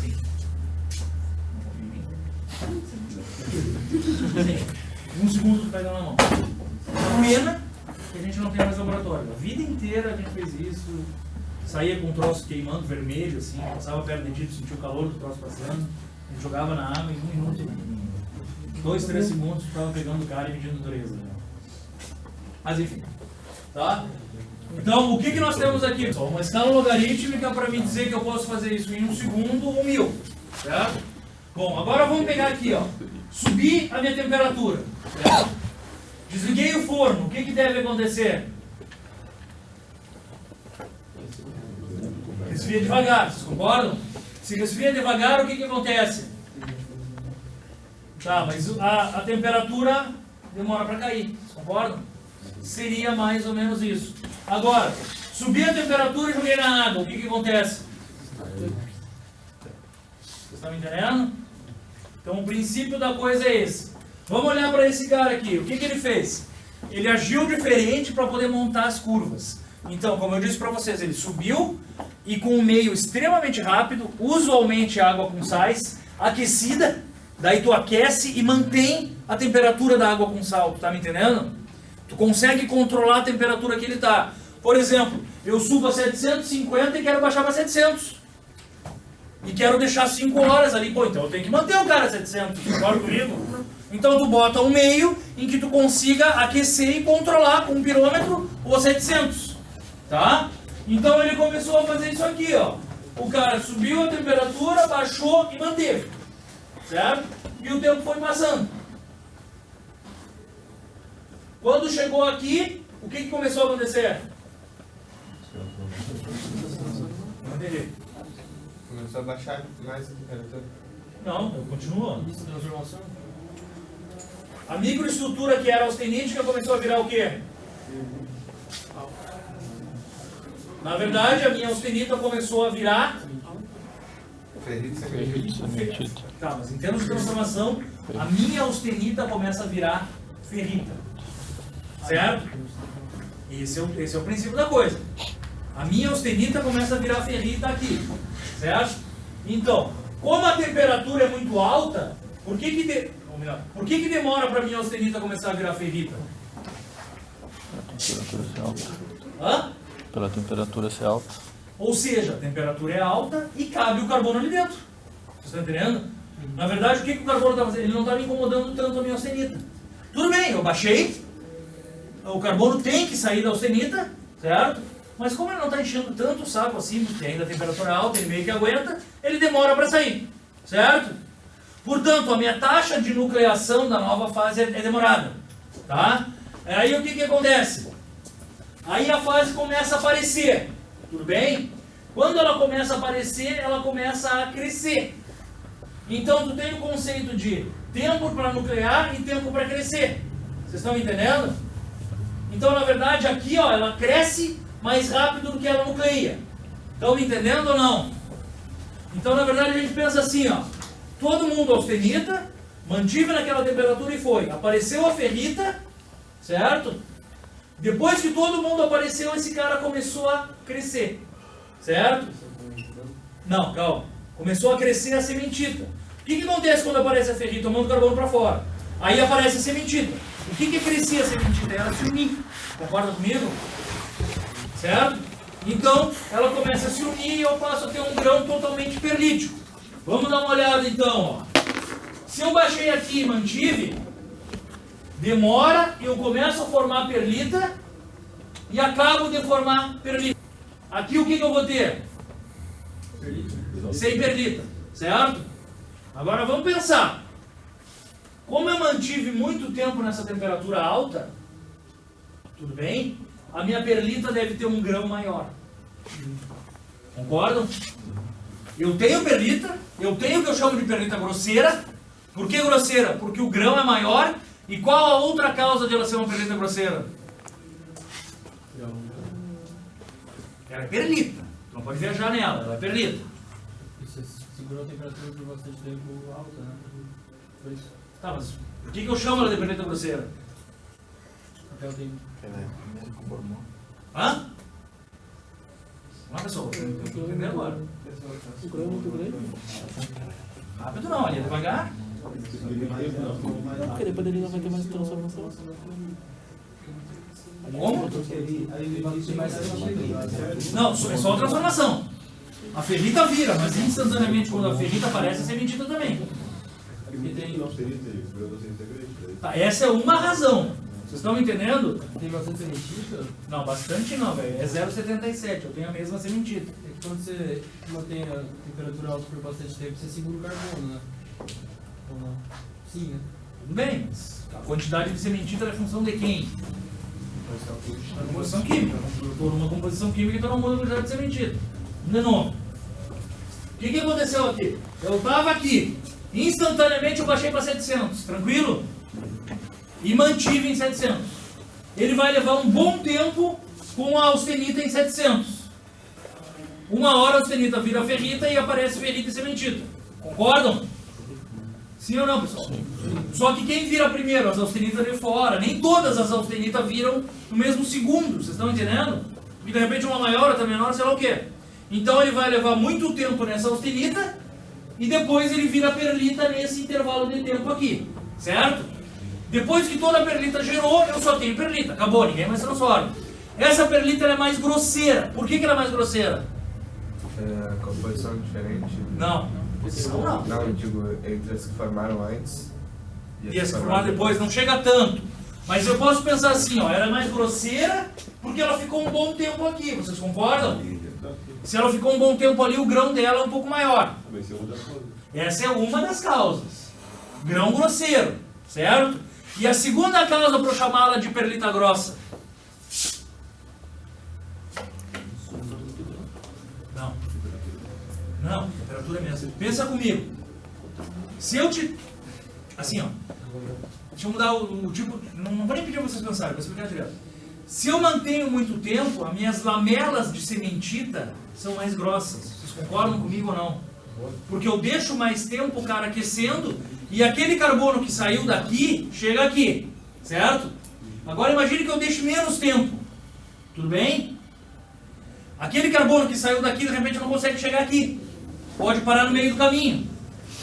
Sim. Um segundo tu pega na mão. Pena que a gente não tem mais laboratório. A vida inteira a gente fez isso. Saía com um troço queimando vermelho, assim, passava perto do dedito, sentia o calor do troço passando, a gente jogava na água em 1 minuto, 2, 3 segundos, ficava pegando o cara e medindo dureza. Né? Mas enfim, tá? Então, o que nós temos aqui, pessoal? Uma escala logarítmica para me dizer que eu posso fazer isso em 1 segundo ou 1000, certo? Bom, agora vamos pegar aqui, ó, subir a minha temperatura, certo? Desliguei o forno, o que deve acontecer? Resfria devagar, vocês concordam? Se resfria devagar, o que acontece? Tá, mas a temperatura demora para cair, vocês concordam? Seria mais ou menos isso. Agora, subir a temperatura e joguei na água, o que acontece? Vocês estão me entendendo? Então o princípio da coisa é esse. Vamos olhar para esse cara aqui, o que ele fez? Ele agiu diferente para poder montar as curvas. Então, como eu disse para vocês, ele subiu e com um meio extremamente rápido, usualmente água com sais, aquecida, daí tu aquece e mantém a temperatura da água com sal, tu tá me entendendo? Tu consegue controlar a temperatura que ele tá. Por exemplo, eu subo a 750 e quero baixar para 700. E quero deixar 5 horas ali, pô, então eu tenho que manter o cara a 700, concorda comigo? Então tu bota um meio em que tu consiga aquecer e controlar com um pirômetro os 700, tá? Então ele começou a fazer isso aqui, ó. O cara subiu a temperatura, baixou e manteve, certo? E o tempo foi passando. Quando chegou aqui, o que começou a acontecer? Não entendi. Começou a baixar mais a temperatura. Não, eu continuo. Início da transformação? A microestrutura que era austenítica começou a virar o quê? Na verdade, a minha austenita começou a virar... Ferrita Ferrita cementita. Tá, mas em termos de transformação, a minha austenita começa a virar ferrita. Certo? Esse é o princípio da coisa. A minha austenita começa a virar ferrita aqui. Certo? Então, como a temperatura é muito alta, por que demora para a minha austenita começar a virar ferrita? Temperatura ser alta. Hã? Pela temperatura ser alta. Ou seja, a temperatura é alta e cabe o carbono ali dentro. Vocês estão entendendo? Na verdade, o que o carbono está fazendo? Ele não está me incomodando tanto a minha austenita. Tudo bem, eu baixei. O carbono tem que sair da austenita, certo? Mas como ele não está enchendo tanto o saco assim, porque ainda a temperatura é alta, ele meio que aguenta, ele demora para sair, certo? Portanto, a minha taxa de nucleação da nova fase é demorada, tá? Aí o que acontece? Aí a fase começa a aparecer, tudo bem? Quando ela começa a aparecer, ela começa a crescer. Então tu tem o conceito de tempo para nuclear e tempo para crescer. Vocês estão me entendendo? Então, na verdade, aqui ó, ela cresce mais rápido do que ela nucleia. Estão me entendendo ou não? Então, na verdade, a gente pensa assim, ó. Todo mundo austenita, mantive naquela temperatura e foi. Apareceu a ferrita, certo? Depois que todo mundo apareceu, esse cara começou a crescer, certo? Não, calma. Começou a crescer a sementita. O que acontece quando aparece a ferrita? Eu mando o carbono para fora. Aí aparece a sementita. O que crescia a sementita? Ela se unir. Concorda comigo? Certo? Então, ela começa a se unir e eu passo a ter um grão totalmente perlítico. Vamos dar uma olhada então, ó. Se eu baixei aqui e mantive, demora, eu começo a formar perlita e acabo de formar perlita. Aqui o que eu vou ter? Sem perlita, certo? Agora vamos pensar. Como eu mantive muito tempo nessa temperatura alta, tudo bem? A minha perlita deve ter um grão maior. Concordam? Eu tenho perlita, eu tenho o que eu chamo de perlita grosseira. Por que grosseira? Porque o grão é maior. E qual a outra causa de ela ser uma perlita grosseira? Ela é perlita. Tu não pode viajar nela, ela é perlita. Isso segurou a temperatura por bastante tempo alta, né? Foi isso. Tá, mas por que eu chamo ela de perlita grosseira? Porque ela tem... Hã? Vamos lá, pessoal, eu tô entendendo agora. O grão é muito grande. Rápido não, ali é devagar. Não, porque depois ele não vai ter mais transformação. Como? Tem mais transformação. Não, é só a transformação. A ferrita vira, mas instantaneamente quando a ferrita aparece, a sementita também. Porque tem... Tá, essa é uma razão. Vocês estão me entendendo? Tem bastante sementita. Não, bastante não, velho. É 0,77. Eu tenho a mesma sementita. É que quando você mantém a temperatura alta por bastante tempo, você segura o carbono, né? Ou não? Sim, né? Tudo bem, mas a quantidade de sementita é função de quem? Da composição química. Por uma composição química, então não muda a quantidade de sementita. De novo. que aconteceu aqui? Eu estava aqui, instantaneamente eu baixei para 700, tranquilo? E mantive em 700. Ele vai levar um bom tempo com a austenita em 700. Uma hora a austenita vira ferrita e aparece ferrita e cementita. Concordam? Sim ou não, pessoal? Sim. Só que quem vira primeiro? As austenitas de fora. Nem todas as austenitas viram no mesmo segundo. Vocês estão entendendo? E de repente uma maior, outra menor, sei lá o quê. Então ele vai levar muito tempo nessa austenita e depois ele vira perlita nesse intervalo de tempo aqui. Certo? Depois que toda a perlita gerou, eu só tenho perlita. Acabou, ninguém mais transforma. Essa perlita ela é mais grosseira. Por que ela é mais grosseira? É, composição diferente? Não. Não. Não, eu digo, entre as que formaram antes E as que formaram depois, não chega tanto. Mas eu posso pensar assim, ó, ela é mais grosseira porque ela ficou um bom tempo aqui. Vocês concordam? Se ela ficou um bom tempo ali, o grão dela é um pouco maior. Essa é uma das causas. Grão grosseiro, certo? E a segunda causa para eu chamá-la de perlita grossa? Não, temperatura mesmo. Pensa comigo. Se eu te... Assim, ó. Deixa eu mudar o tipo... Não vou nem pedir para vocês pensarem, vou explicar direto. Se eu mantenho muito tempo, as minhas lamelas de sementita são mais grossas. Vocês concordam comigo ou não? Porque eu deixo mais tempo o cara aquecendo e aquele carbono que saiu daqui, chega aqui. Certo? Agora imagine que eu deixe menos tempo. Tudo bem? Aquele carbono que saiu daqui, de repente não consegue chegar aqui. Pode parar no meio do caminho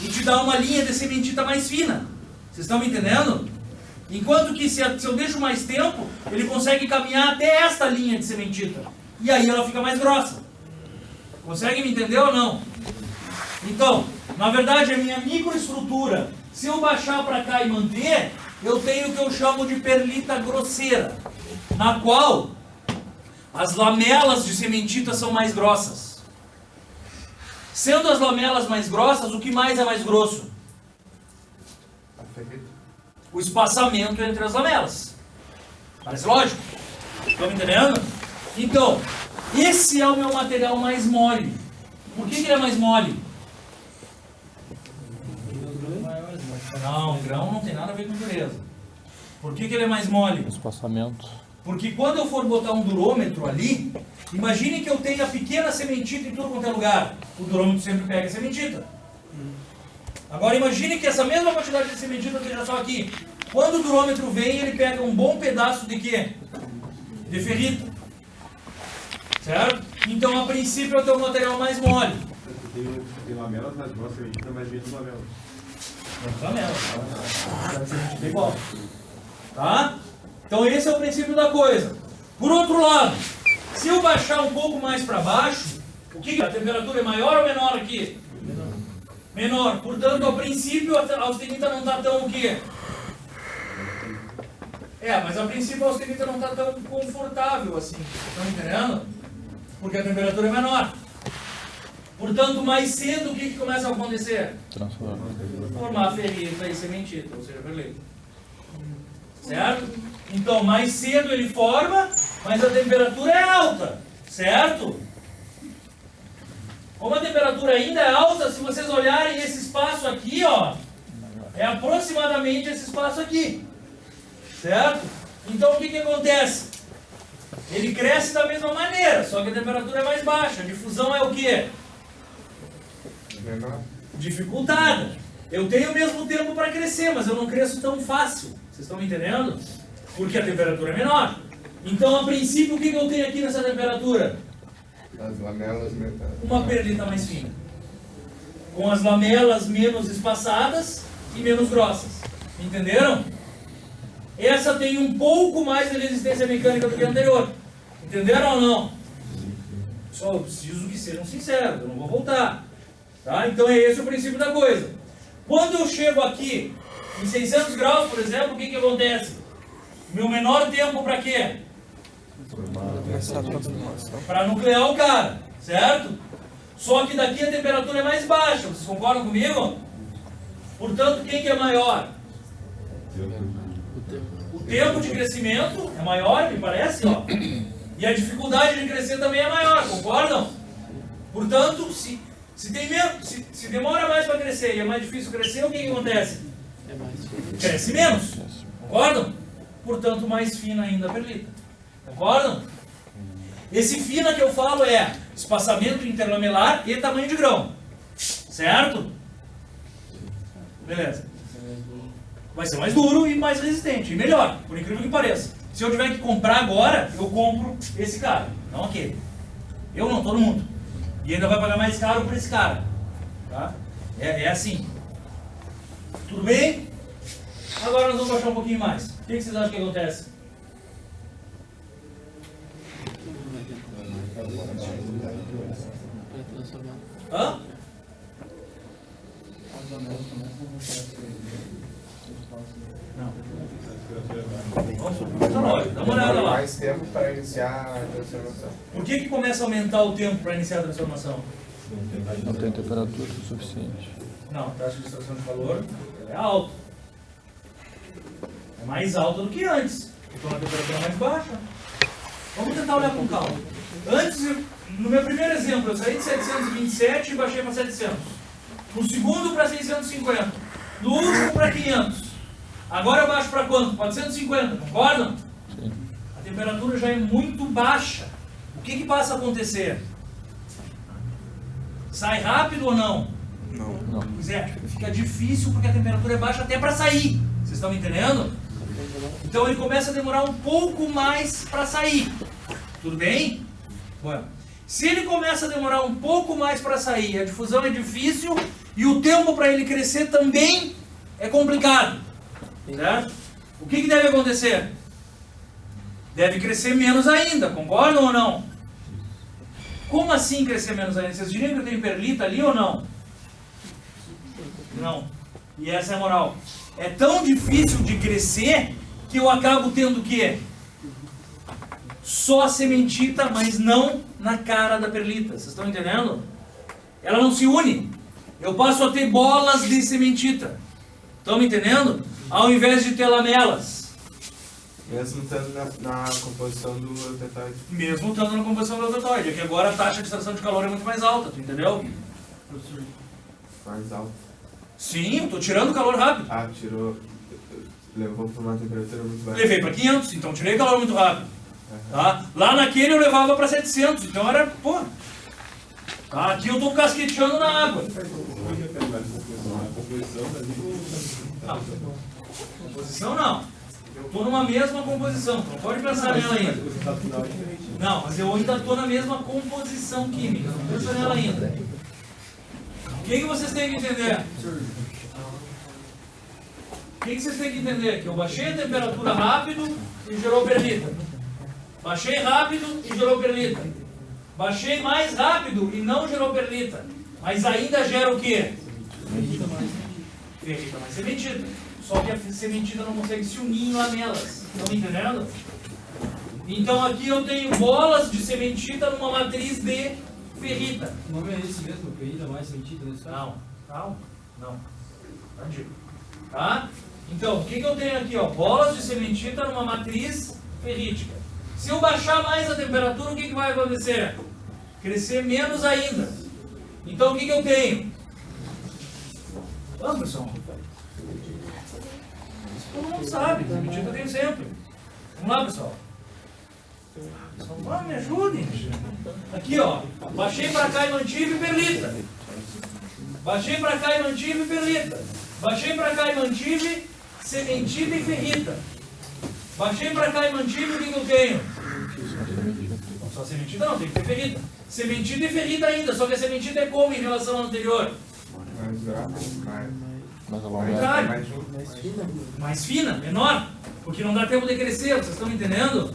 e te dar uma linha de sementita mais fina. Vocês estão me entendendo? Enquanto que se eu deixo mais tempo, ele consegue caminhar até esta linha de sementita. E aí ela fica mais grossa. Consegue me entender ou não? Então, na verdade, a minha microestrutura, se eu baixar para cá e manter, eu tenho o que eu chamo de perlita grosseira, na qual as lamelas de sementita são mais grossas. Sendo as lamelas mais grossas, o que mais é mais grosso? O espaçamento entre as lamelas. Parece lógico? Estão me entendendo? Então, esse é o meu material mais mole. Por que ele é mais mole? Não, grão não tem nada a ver com dureza. Por que ele é mais mole? Espaçamento. Porque quando eu for botar um durômetro ali, imagine que eu tenha pequena sementita em tudo quanto é lugar. O durômetro sempre pega a sementita. Agora imagine que essa mesma quantidade de sementita esteja só aqui. Quando o durômetro vem, ele pega um bom pedaço de quê? De ferrita. Certo? Então, a princípio, eu tenho um material mais mole. Tem lamelas mais grossas, sementita mais menos lamelas. Menos lamelas. Deve ser igual. Tá? Então esse é o princípio da coisa. Por outro lado, se eu baixar um pouco mais para baixo, o que a temperatura é maior ou menor aqui? Menor. Portanto, ao princípio a austenita não está tão o quê? Mas a princípio a austenita não está tão confortável assim. Estão entendendo? Porque a temperatura é menor. Portanto, mais cedo o que começa a acontecer? Transforma. Formar ferrita e sementita, ou seja, perlita. Certo? Então, mais cedo ele forma, mas a temperatura é alta, certo? Como a temperatura ainda é alta, se vocês olharem esse espaço aqui, ó, é aproximadamente esse espaço aqui, certo? Então, o que acontece? Ele cresce da mesma maneira, só que a temperatura é mais baixa. A difusão é o quê? Dificultada. Eu tenho o mesmo tempo para crescer, mas eu não cresço tão fácil. Vocês estão me entendendo? Porque a temperatura é menor. Então, a princípio, o que eu tenho aqui nessa temperatura? As lamelas menores. Uma perlita mais fina. Com as lamelas menos espaçadas e menos grossas. Entenderam? Essa tem um pouco mais de resistência mecânica do que a anterior. Entenderam ou não? Só eu preciso que sejam sinceros, eu não vou voltar. Tá? Então, é esse o princípio da coisa. Quando eu chego aqui, em 600 graus, por exemplo, o que acontece? Meu menor tempo para quê? Para nuclear o cara, certo? Só que daqui a temperatura é mais baixa, vocês concordam comigo? Portanto, quem que é maior? O tempo de crescimento é maior, me parece, ó. E a dificuldade de crescer também é maior, concordam? Portanto, Se demora mais para crescer e é mais difícil crescer, o que acontece? Cresce menos. Concordam? Portanto, mais fina ainda a perlita. Concordam? Esse fina que eu falo é espaçamento interlamelar e tamanho de grão. Certo? Beleza. Vai ser mais duro e mais resistente. E melhor, por incrível que pareça. Se eu tiver que comprar agora, eu compro esse cara, não aquele. Eu não, todo mundo. E ainda vai pagar mais caro por esse cara. Tá? É assim. Tudo bem? Agora nós vamos baixar um pouquinho mais. O que vocês acham que acontece? Hã? Não. Vamos, dá uma olhada lá. Mais tempo para iniciar a transformação. Por que começa a aumentar o tempo para iniciar a transformação? Não tem temperatura suficiente. Não, a taxa de extração de calor é alta. É mais alta do que antes. Então a temperatura é mais baixa. Vamos tentar olhar com calma. Antes, no meu primeiro exemplo, eu saí de 727 e baixei para 700. No segundo para 650. No último para 500. Agora eu baixo para quanto? 450, concordam? Sim. A temperatura já é muito baixa. O que passa a acontecer? Sai rápido ou não? Não. Pois é, fica difícil porque a temperatura é baixa até para sair. Vocês estão me entendendo? Então ele começa a demorar um pouco mais para sair. Tudo bem? Bueno. Se ele começa a demorar um pouco mais para sair, a difusão é difícil e o tempo para ele crescer também é complicado. Certo? O que deve acontecer? Deve crescer menos ainda, concordam ou não? Como assim crescer menos ainda? Vocês diriam que eu tenho perlita ali ou não? Não. E essa é a moral. É tão difícil de crescer que eu acabo tendo o quê? Só a sementita, mas não na cara da perlita. Vocês estão entendendo? Ela não se une. Eu passo a ter bolas de sementita. Estão me entendendo? Ao invés de ter lamelas. Mesmo estando na composição do eutetoide. Mesmo estando na composição do eutetoide. É que agora a taxa de extração de calor é muito mais alta, tu entendeu? Mais alto. Sim, eu estou tirando o calor rápido. Ah, tirou. Levou para uma temperatura muito baixa. Levei para 500, então tirei o calor muito rápido. Tá? Lá naquele eu levava para 700, então era, pô. Tá? Aqui eu estou casqueteando na água. Não, composição não. Eu estou numa mesma composição, não pode pensar nela ainda. Não, mas eu ainda estou na mesma composição química, não penso nela ainda. O que vocês têm que entender? O que vocês têm que entender? Que eu baixei a temperatura rápido e gerou perlita. Baixei rápido e gerou perlita. Baixei mais rápido e não gerou perlita. Mas ainda gera o quê? Ferrita mais sementita. Só que a sementita não consegue se unir em lamelas. Estão me entendendo? Então aqui eu tenho bolas de sementita numa matriz de ferrita. O nome é esse mesmo? Ferrita mais sementita nesse caso? Não. Antigo. Tá? Então, o que eu tenho aqui? Ó? Bolas de sementita numa matriz ferrítica. Se eu baixar mais a temperatura, o que vai acontecer? Crescer menos ainda. Então, o que eu tenho? Vamos, pessoal. Todo mundo sabe, sementita eu tenho sempre. Vamos lá, pessoal. Vamos, me ajudem. Aqui, ó. Baixei para cá e mantive perlita. Baixei para cá e mantive perlita. Baixei para cá e mantive sementita e ferrita. Baixei para cá e mantive o que eu tenho? Não, só sementita não, tem que ter ferrita. Sementita e ferrita ainda, só que a sementita é como em relação ao anterior? Mais grave, Mais Ao alongado. contrário. Mais fina, menor. Porque não dá tempo de crescer, vocês estão me entendendo?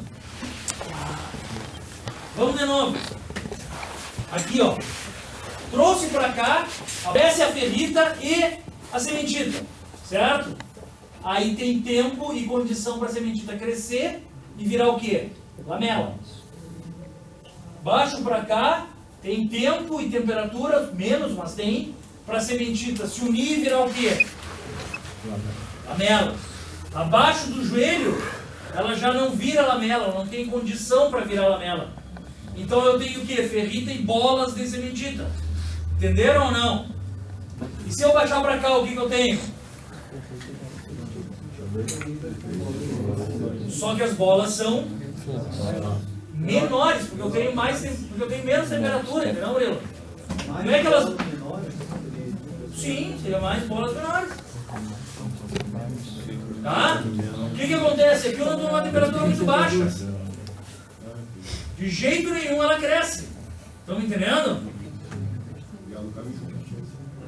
Vamos de novo. Aqui, ó. Trouxe para cá, desce a ferrita e a sementita, certo? Aí tem tempo e condição para a sementita crescer e virar o quê? Lamela. Baixo para cá, tem tempo e temperatura, menos, mas tem, para a sementita se unir e virar o quê? Lamela. Abaixo do joelho, ela já não vira lamela, ela não tem condição para virar lamela. Então eu tenho o quê? Ferrita e bolas de sementita. Entenderam ou não? E se eu baixar para cá, o que eu tenho? Só que as bolas são menores, porque eu tenho menos temperatura, entendeu, Murilo? Não é que elas... Sim, seria mais bolas menores. Tá? O que acontece? Aqui eu não estou numa temperatura muito baixa. De jeito nenhum ela cresce. Estão me entendendo?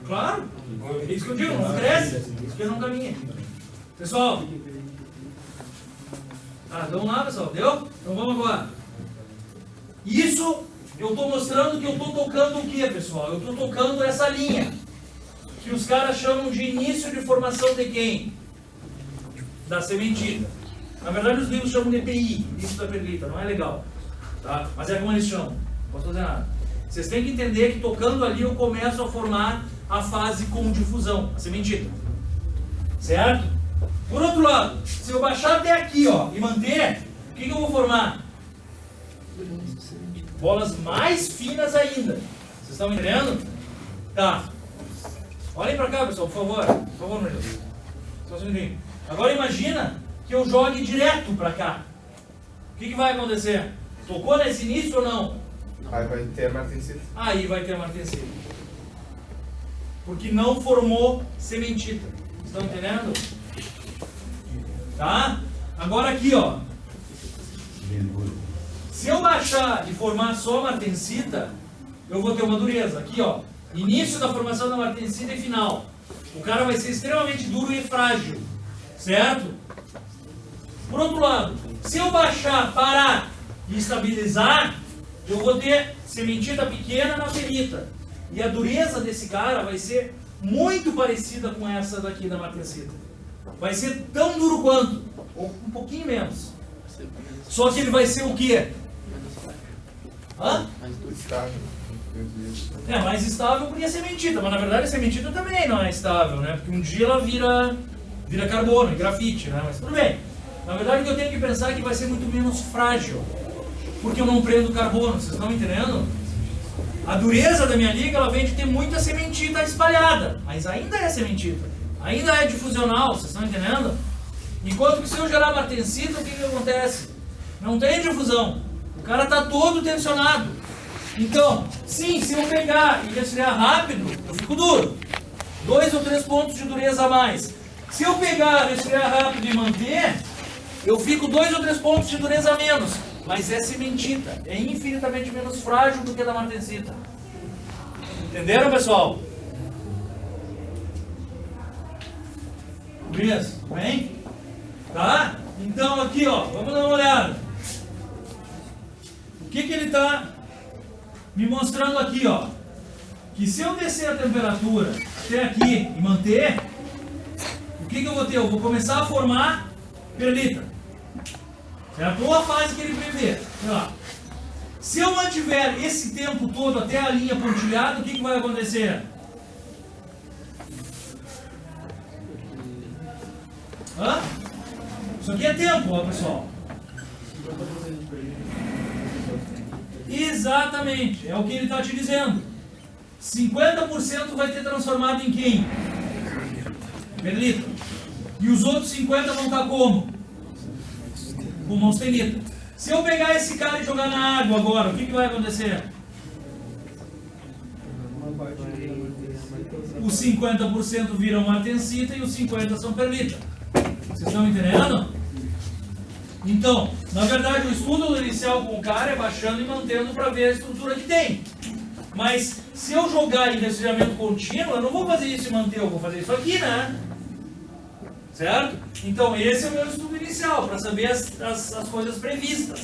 Claro. É isso que eu digo, não cresce. Porque não caminha. Pessoal. Vamos lá, pessoal. Deu? Então vamos agora. Isso eu estou mostrando que eu estou tocando o que, pessoal? Eu estou tocando essa linha. Que os caras chamam de início de formação de quem? Da sementita. Na verdade os livros chamam de EPI, início da perlita, não é legal. Tá? Mas é como eles chamam, não posso fazer nada. Vocês têm que entender que tocando ali eu começo a formar a fase com difusão, a sementita. Certo? Por outro lado, se eu baixar até aqui ó, e manter, o que eu vou formar? Bolas mais finas ainda. Vocês estão me entendendo? Tá. Olhem para cá, pessoal, por favor. Por favor, meu Deus. Só um segundinho. Agora imagina que eu jogue direto para cá. O que vai acontecer? Tocou nesse início ou não? Aí vai ter a martensita. Aí vai ter a martensita. Porque não formou sementita. Estão entendendo? Tá? Agora aqui, ó. Se eu baixar e formar só a martensita, eu vou ter uma dureza. Aqui, ó. Início da formação da martensita e final. O cara vai ser extremamente duro e frágil. Certo? Por outro lado, se eu baixar, parar e estabilizar, eu vou ter sementita pequena na perita. E a dureza desse cara vai ser muito parecida com essa daqui da martensita. Vai ser tão duro quanto, ou um pouquinho menos. Só que ele vai ser o quê? Hã? Estável. É, mais estável porque é sementita, mas na verdade a sementita também não é estável, né? Porque um dia ela vira carbono e grafite, né? Mas tudo bem. Na verdade o que eu tenho que pensar é que vai ser muito menos frágil, porque eu não prendo carbono, vocês estão entendendo? A dureza da minha liga, ela vem de ter muita sementita espalhada, mas ainda é sementita, ainda é difusional, vocês estão entendendo? Enquanto que se eu gerar martensita, o que acontece? Não tem difusão, o cara está todo tensionado. Então, sim, se eu pegar e resfriar rápido, eu fico duro. 2 ou 3 pontos de dureza a mais. Se eu pegar, resfriar rápido e manter, eu fico 2 ou 3 pontos de dureza a menos. Mas é sementita, é infinitamente menos frágil do que a da martensita. Entenderam, pessoal? Beleza? Bem? Tá? Então aqui, ó, vamos dar uma olhada. O que ele está me mostrando aqui, ó? Que se eu descer a temperatura até aqui e manter, o que eu vou ter? Eu vou começar a formar perlita. Certo? Ou a fase que ele prevê. Se eu mantiver esse tempo todo até a linha pontilhada, o que vai acontecer? Hã? Isso aqui é tempo, ó, pessoal. Exatamente, é o que ele está te dizendo. 50% vai ter transformado em quem? Perlita. E os outros 50% vão estar como? Com austenita. Se eu pegar esse cara e jogar na água agora, o que vai acontecer? Os 50% viram martensita e os 50% são perlita. Vocês estão entendendo? Então, na verdade, o estudo inicial com o cara é baixando e mantendo para ver a estrutura que tem. Mas, se eu jogar em resfriamento contínuo, eu não vou fazer isso e manter, eu vou fazer isso aqui, né? Certo? Então, esse é o meu estudo inicial, para saber as coisas previstas.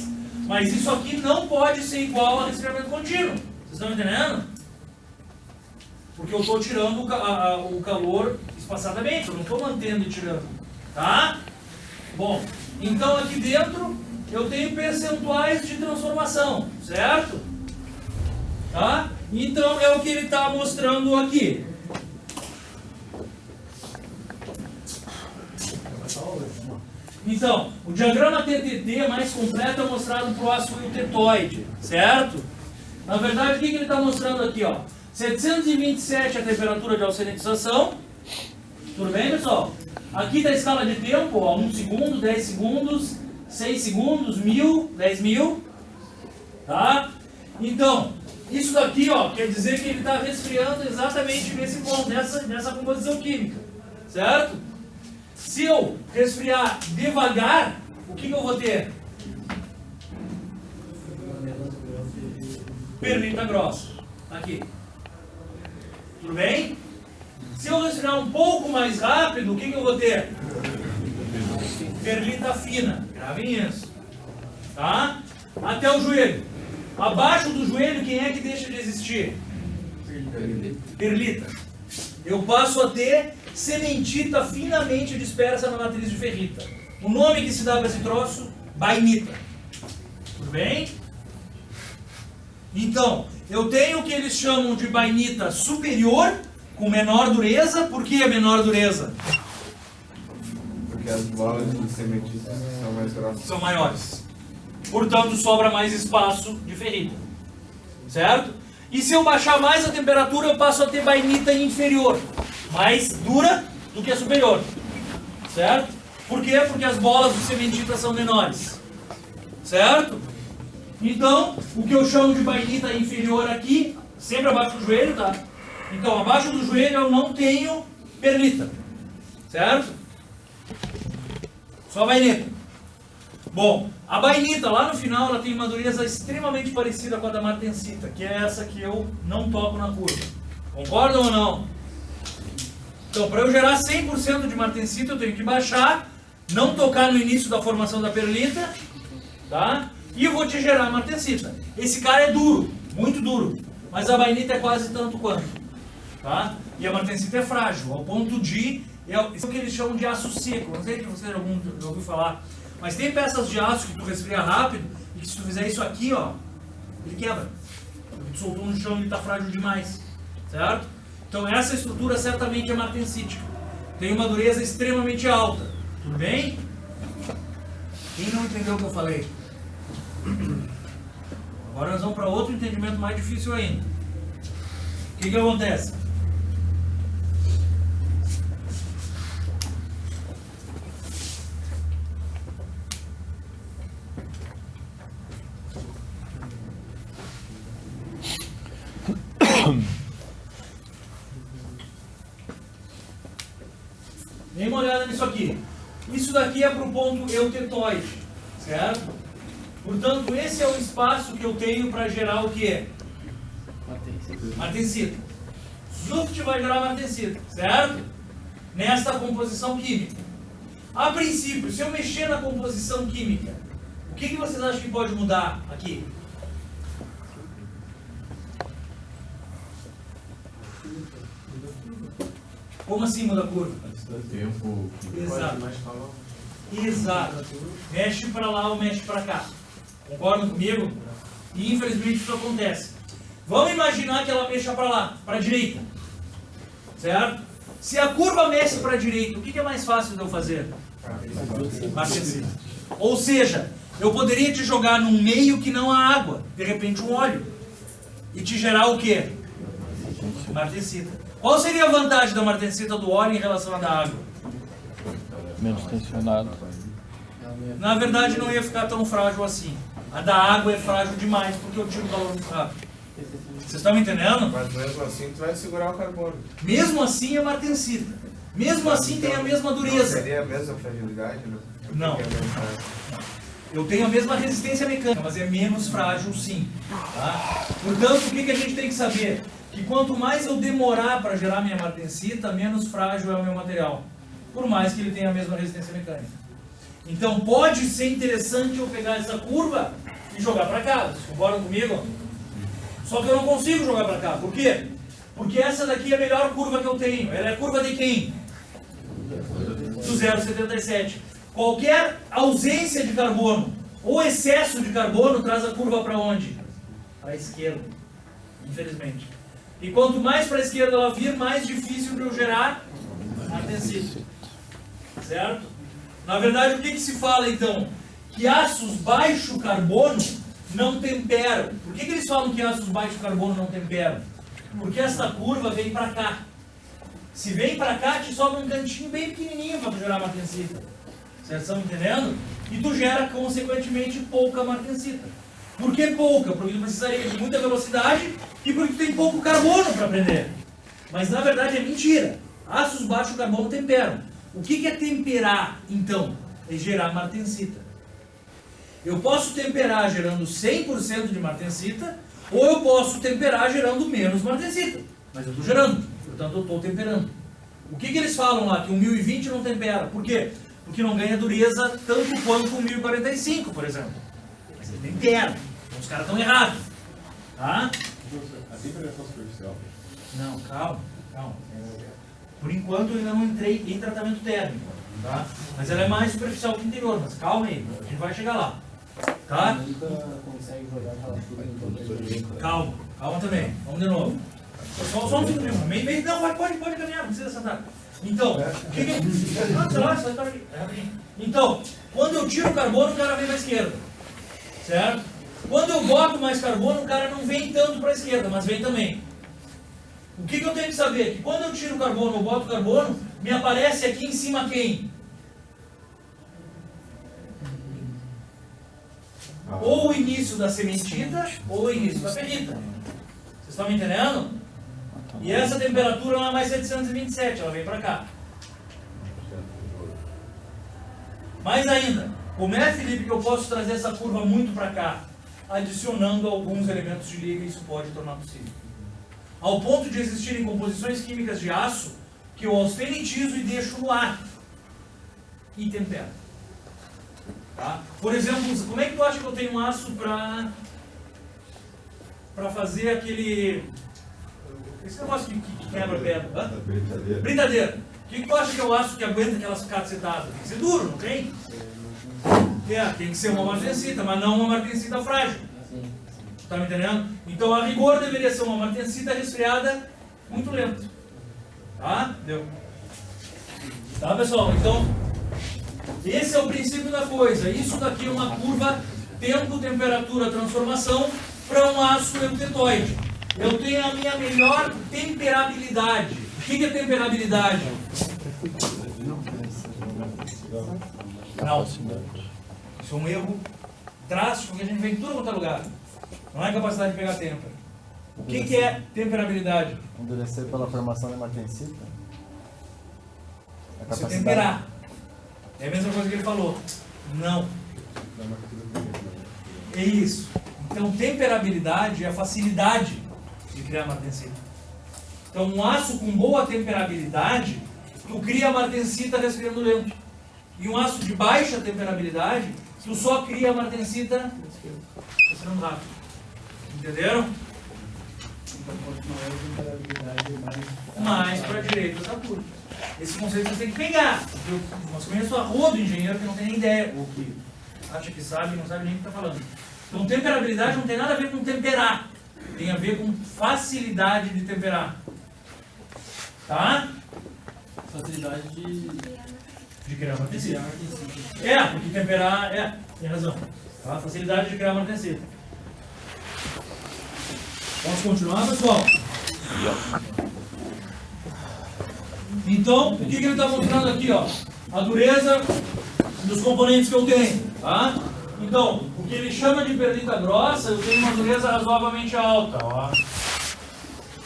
Mas isso aqui não pode ser igual a resfriamento contínuo. Vocês estão entendendo? Porque eu estou tirando o calor espaçadamente, eu não estou mantendo e tirando. Tá? Bom, então aqui dentro eu tenho percentuais de transformação, certo? Tá? Então é o que ele está mostrando aqui. Então, o diagrama TTT mais completo é mostrado para o aço tetóide, certo? Na verdade, o que ele está mostrando aqui? Ó? 727 a temperatura de alcinetização. Tudo bem, pessoal? Aqui está a escala de tempo, ó, 1 segundo, 10 segundos, 6 segundos, 1000, 10.000. Tá? Então, isso daqui, ó, quer dizer que ele está resfriando exatamente nesse ponto, nessa composição química. Certo? Se eu resfriar devagar, o que eu vou ter? Perlita grossa. Tá aqui. Tudo bem? Se eu resfriar um pouco mais rápido, o que eu vou ter? Perlita fina. Gravem isso. Tá? Até o joelho. Abaixo do joelho, quem é que deixa de existir? Perlita. Eu passo a ter sementita finamente dispersa na matriz de ferrita. O nome que se dá para esse troço? Bainita. Tudo bem? Então, eu tenho o que eles chamam de bainita superior, com menor dureza. Por que a menor dureza? Porque as bolas de sementita são mais grossas. São maiores. Portanto, sobra mais espaço de ferrita. Certo? E se eu baixar mais a temperatura, eu passo a ter bainita inferior. Mais dura do que a superior. Certo? Por quê? Porque as bolas de sementita são menores. Certo? Então, o que eu chamo de bainita inferior aqui, sempre abaixo do joelho, tá? Então, abaixo do joelho eu não tenho perlita. Certo? Só bainita. Bom, a bainita lá no final ela tem uma dureza extremamente parecida com a da martensita, que é essa que eu não toco na curva. Concordam ou não? Então, para eu gerar 100% de martensita, eu tenho que baixar, não tocar no início da formação da perlita, tá? E eu vou te gerar martensita. Esse cara é duro, muito duro, mas a bainita é quase tanto quanto, tá? E a martensita é frágil, ao ponto de, isso é o que eles chamam de aço seco. Não sei se você já ouviu falar, mas tem peças de aço que tu resfria rápido e que se tu fizer isso aqui, ó, ele quebra. Porque tu soltou no chão e ele está frágil demais, certo? Então essa estrutura certamente é martensítica. Tem uma dureza extremamente alta. Tudo bem? Quem não entendeu o que eu falei? Agora nós vamos para outro entendimento mais difícil ainda. O que acontece? Dê uma olhada nisso aqui. Isso daqui é para o ponto eutetoide, certo? Portanto, esse é o espaço que eu tenho para gerar o que? Martensita. Zuft vai gerar martensita, certo? Nesta composição química. A princípio, se eu mexer na composição química, o que vocês acham que pode mudar aqui? Como assim muda a curva? Tempo. Exato. Exato. Mexe para lá ou mexe para cá. Concordam comigo? E infelizmente isso acontece. Vamos imaginar que ela mexa para lá, para a direita. Certo? Se a curva mexe para a direita, o que é mais fácil de eu fazer? Martensita. Ou seja, eu poderia te jogar num meio que não há água, de repente um óleo, e te gerar o quê? Martensita. Qual seria a vantagem da martensita do óleo em relação à da água? Menos tensionado. Na verdade não ia ficar tão frágil assim. A da água é frágil demais porque eu tiro o calor muito rápido. Vocês estão me entendendo? Mas mesmo assim tu vai segurar o carbono. Mesmo assim é martensita. Mesmo assim tem a mesma Não dureza. seria a mesma fragilidade, né? Não. Porque é menos frágil. Eu tenho a mesma resistência mecânica, mas é menos frágil sim. Tá? Portanto, o que a gente tem que saber? Que quanto mais eu demorar para gerar minha martensita, menos frágil é o meu material. Por mais que ele tenha a mesma resistência mecânica. Então pode ser interessante eu pegar essa curva e jogar para cá. Vocês concordam comigo? Só que eu não consigo jogar para cá. Por quê? Porque essa daqui é a melhor curva que eu tenho. Ela é a curva de quem? Do 0,77. Qualquer ausência de carbono ou excesso de carbono traz a curva para onde? Para a esquerda. Infelizmente. E quanto mais para a esquerda ela vir, mais difícil de eu gerar martensita. Certo? Na verdade, o que se fala então? Que aços baixo carbono não temperam. Por que eles falam que aços baixo carbono não temperam? Porque essa curva vem para cá. Se vem para cá, te sobra um cantinho bem pequenininho para tu gerar martensita. Vocês estão entendendo? E tu gera, consequentemente, pouca martensita. Por que pouca? Porque tu precisaria de muita velocidade e porque tu tem pouco carbono para prender. Mas na verdade é mentira. Ácidos baixos carbono temperam. O que é temperar, então? É gerar martensita. Eu posso temperar gerando 100% de martensita, ou eu posso temperar gerando menos martensita. Mas eu estou gerando, portanto eu estou temperando. O que eles falam lá? Que o 1020 não tempera. Por quê? Porque não ganha dureza tanto quanto o 1045, por exemplo. Mas ele tempera. Então os caras estão errados. Tá? A temperatura superficial. Não, calma. Por enquanto eu ainda não entrei em tratamento térmico. Tá? Mas ela é mais superficial que o interior. Mas calma aí, a gente vai chegar lá. Tá? Nunca consegue jogar aquela fruta em todo. Calma também. Vamos de novo. Só um segundo. Não, pode caminhar, não precisa sentar. Então, o que eu... Não, sei lá, você vai estar aqui. Então, quando eu tiro o carbono, o cara vem para a esquerda. Certo? Quando eu boto mais carbono, o cara não vem tanto para a esquerda, mas vem também. O que eu tenho que saber? Que quando eu tiro o carbono ou boto o carbono, me aparece aqui em cima quem? Ou o início da sementita, ou o início da ferrita. Vocês estão me entendendo? E essa temperatura não é mais 727, ela vem para cá. Mais ainda, como é, Felipe, que eu posso trazer essa curva muito para cá? Adicionando alguns elementos de liga, isso pode tornar possível. Ao ponto de existirem composições químicas de aço que eu austenitizo e deixo no ar. E tempero. Tá? Por exemplo, como é que tu acha que eu tenho um aço para fazer aquele... Esse negócio que quebra pedra? Britadeira. O que tu acha que é o aço que aguenta aquelas cacetadas? Tem que ser duro, não tem? Tem que ser uma martensita, mas não uma martensita frágil. Tá me entendendo? Então a rigor deveria ser uma martensita resfriada muito lento. Tá? Deu? Tá, pessoal? Então, esse é o princípio da coisa. Isso daqui é uma curva tempo, temperatura, transformação para um aço eutetoide. Eu tenho a minha melhor temperabilidade. O que é temperabilidade? Não. Isso é um erro drástico que a gente vê em tudo quanto é lugar. Não é capacidade de pegar tempo. O que é temperabilidade? Endurecer pela formação de martensita? Você temperar. É a mesma coisa que ele falou. Não. É isso. Então, temperabilidade é a facilidade de criar martensita. Então, um aço com boa temperabilidade, tu cria martensita respirando lento. E um aço de baixa temperabilidade, tu só cria martensita respirando rápido. Entenderam? Então, quanto maior a temperabilidade, Mais para a direita da curva. Esse conceito você tem que pegar. Nós conhecemos a rodo engenheiro que não tem nem ideia, ou que acha que sabe e não sabe nem o que está falando. Então, temperabilidade não tem nada a ver com temperar. Tem a ver com facilidade de temperar. Tá? facilidade De criar martensita. criar martensita. É, porque temperar, tem razão. Tá? Facilidade de criar martensita. Posso continuar, pessoal? Então, o que ele está mostrando aqui, ó? A dureza dos componentes que eu tenho, tá? Então, o que ele chama de perlita grossa, eu tenho uma dureza razoavelmente alta, ó.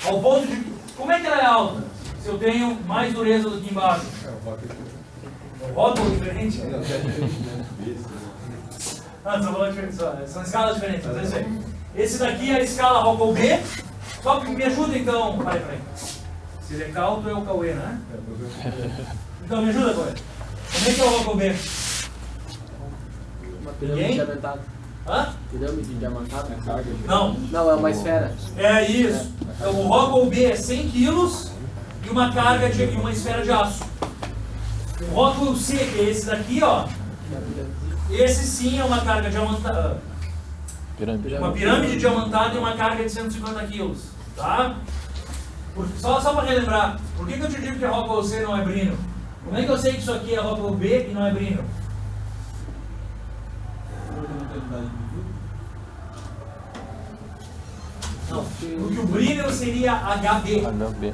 Ao ponto de... Como é que ela é alta? Se eu tenho mais dureza do que embaixo. O rótulo é diferente? São escalas diferentes, mas é isso aí. Esse daqui é a escala Rockwell B. Só que me ajuda então. Peraí. Se ele é Calto, é o Cauê, né? Então me ajuda, Cauê. Como é que é o Rockwell B? Uma pirâmide diamantada. Hã? Pirâmide diamantada? Não. Não, é uma esfera. É isso. Então o Rockwell B é 100 kg e uma carga de uma esfera de aço. O Rockwell C, que é esse daqui, ó. Esse sim é uma carga diamantada. Uma pirâmide diamantada e uma carga de 150 kg. Tá? Só para relembrar, por que eu te digo que a Rockwell C não é Brinell? Como é que eu sei que isso aqui é Rockwell B e não é Brinell? Não, porque o Brinell seria HB. HB.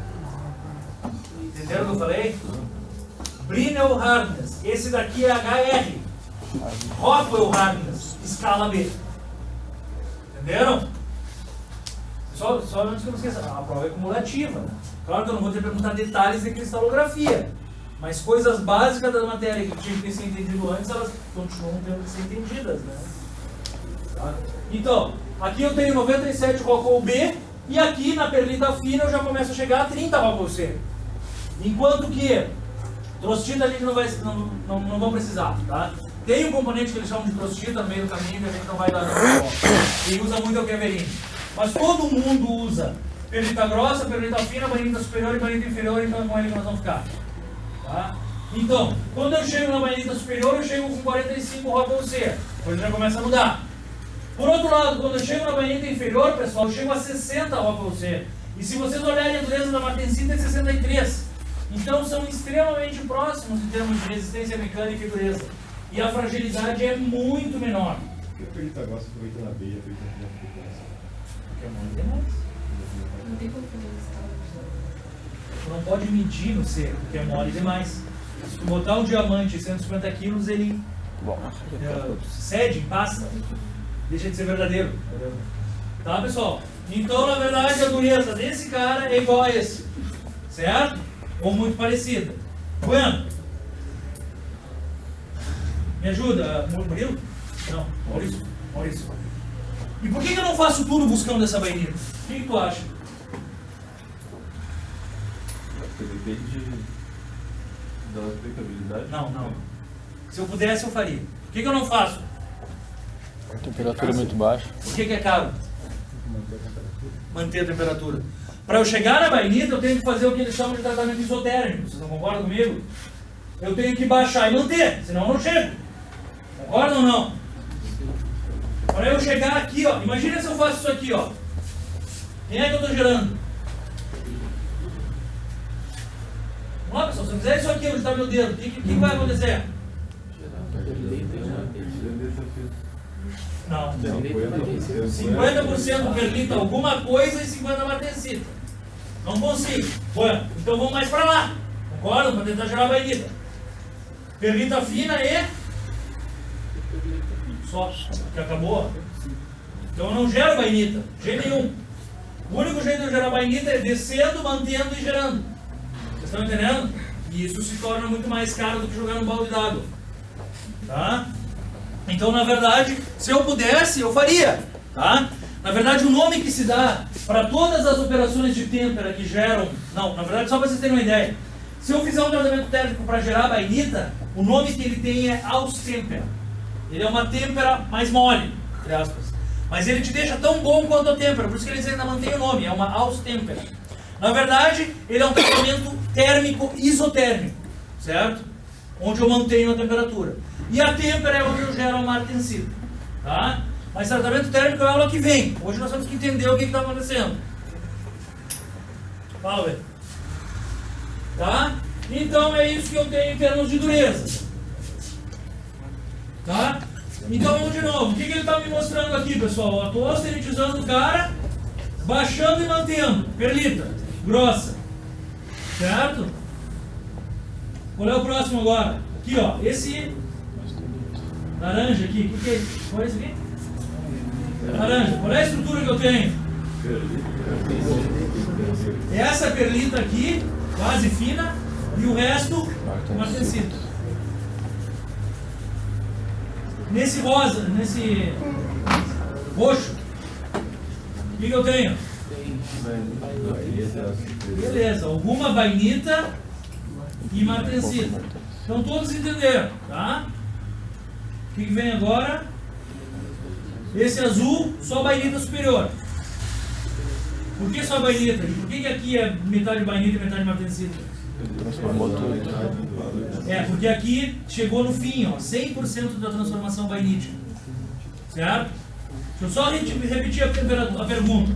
Entenderam o que eu falei? Brinell Hardness. Esse daqui é HR. Rockwell Hardness. Escala B. Entenderam? Só antes que eu não esqueça, a prova é cumulativa. Né? Claro que eu não vou te perguntar detalhes de cristalografia. Mas coisas básicas da matéria que tinha que ser entendido antes, elas continuam tendo que ser entendidas. Né? Tá? Então, aqui eu tenho 97 Rockwell B. E aqui na perlita fina eu já começo a chegar a 30 Rockwell C. Enquanto que trostita a gente não vai precisar, tá? Tem um componente que eles chamam de trostita no meio do caminho que a gente não vai dar no quem usa muito é o Keverini. Mas todo mundo usa perlita grossa, perlita fina, bainita superior e bainita inferior, então é com ele que nós vamos ficar. Tá? Então, quando eu chego na bainita superior, eu chego com 45 Rockwell C. Depois já começa a mudar. Por outro lado, quando eu chego na bainita inferior, pessoal, eu chego a 60 Rockwell C. E se vocês olharem a dureza da martensita é 63. Então são extremamente próximos em termos de resistência mecânica e dureza. E a fragilidade é muito menor. Por que a perlita grossa aproveita na B e a perlita fina fica nessa? Porque é muito demais. Não tem como fazer isso. Tu não pode medir no C, porque é mole demais. Se tu botar um diamante de 150 quilos, ele cede, passa. Deixa de ser verdadeiro. Tá, pessoal? Então, na verdade, a dureza desse cara é igual a esse. Certo? Ou muito parecida. Bueno. Me ajuda, Murilo? Não, Maurício. E por que eu não faço tudo buscando essa bainita? O que tu acha? Depende da aplicabilidade. Não. Se eu pudesse, eu faria. Por que eu não faço? Temperatura muito baixa. Por que é caro? Manter a temperatura. Para eu chegar na bainita, eu tenho que fazer o que eles chamam de tratamento isotérmico. Vocês não concordam comigo? Eu tenho que baixar e manter, senão eu não chego. Concordam ou não? Para eu chegar aqui, ó. Imagina se eu faço isso aqui, ó. Quem é que eu estou gerando? Vamos lá, pessoal. Se eu fizer isso aqui, onde está meu dedo, o que vai acontecer? Não. 50% perlita alguma coisa e 50% martensita. Não consigo. Bueno, então vamos mais para lá. Concordam? Para tentar gerar a bainita. Perlita fina e... Só. Que acabou. Então eu não gero bainita. Jeito nenhum. O único jeito de eu gerar bainita é descendo, mantendo e gerando. Vocês estão entendendo? E isso se torna muito mais caro do que jogar no balde d'água. Tá? Então, na verdade, se eu pudesse, eu faria, tá? Na verdade, o nome que se dá para todas as operações de têmpera que geram... Não, na verdade, só para vocês terem uma ideia. Se eu fizer um tratamento térmico para gerar bainita, o nome que ele tem é austêmpera. Ele é uma têmpera mais mole, entre aspas. Mas ele te deixa tão bom quanto a têmpera, por isso que eles ainda mantêm o nome, é uma austêmpera. Na verdade, ele é um tratamento térmico isotérmico, certo? Onde eu mantenho a temperatura. E a têmpera é onde eu gero a martensita, tá? Mas tratamento térmico é a aula que vem. Hoje nós temos que entender o que está acontecendo. Fala, velho. Tá? Então é isso que eu tenho em termos de dureza. Tá? Então vamos de novo. O que ele está me mostrando aqui, pessoal? Eu estou austeritizando o cara, baixando e mantendo. Perlita, grossa. Certo? Qual é o próximo agora? Aqui, ó. Esse laranja aqui. O que é isso? Qual é esse aqui? Laranja. Qual é a estrutura que eu tenho? Essa perlita aqui, quase fina, e o resto, martensita. Nesse rosa, nesse roxo, o que eu tenho? Beleza, alguma bainita e martensita. Então todos entenderam, tá? O que vem agora? Esse azul, só bainita superior. Por que só bainita? E por que aqui é metade bainita e metade martensita? Transformou tudo. É, porque aqui chegou no fim, ó, 100% da transformação bainítica. Certo? Deixa eu só repetir a pergunta.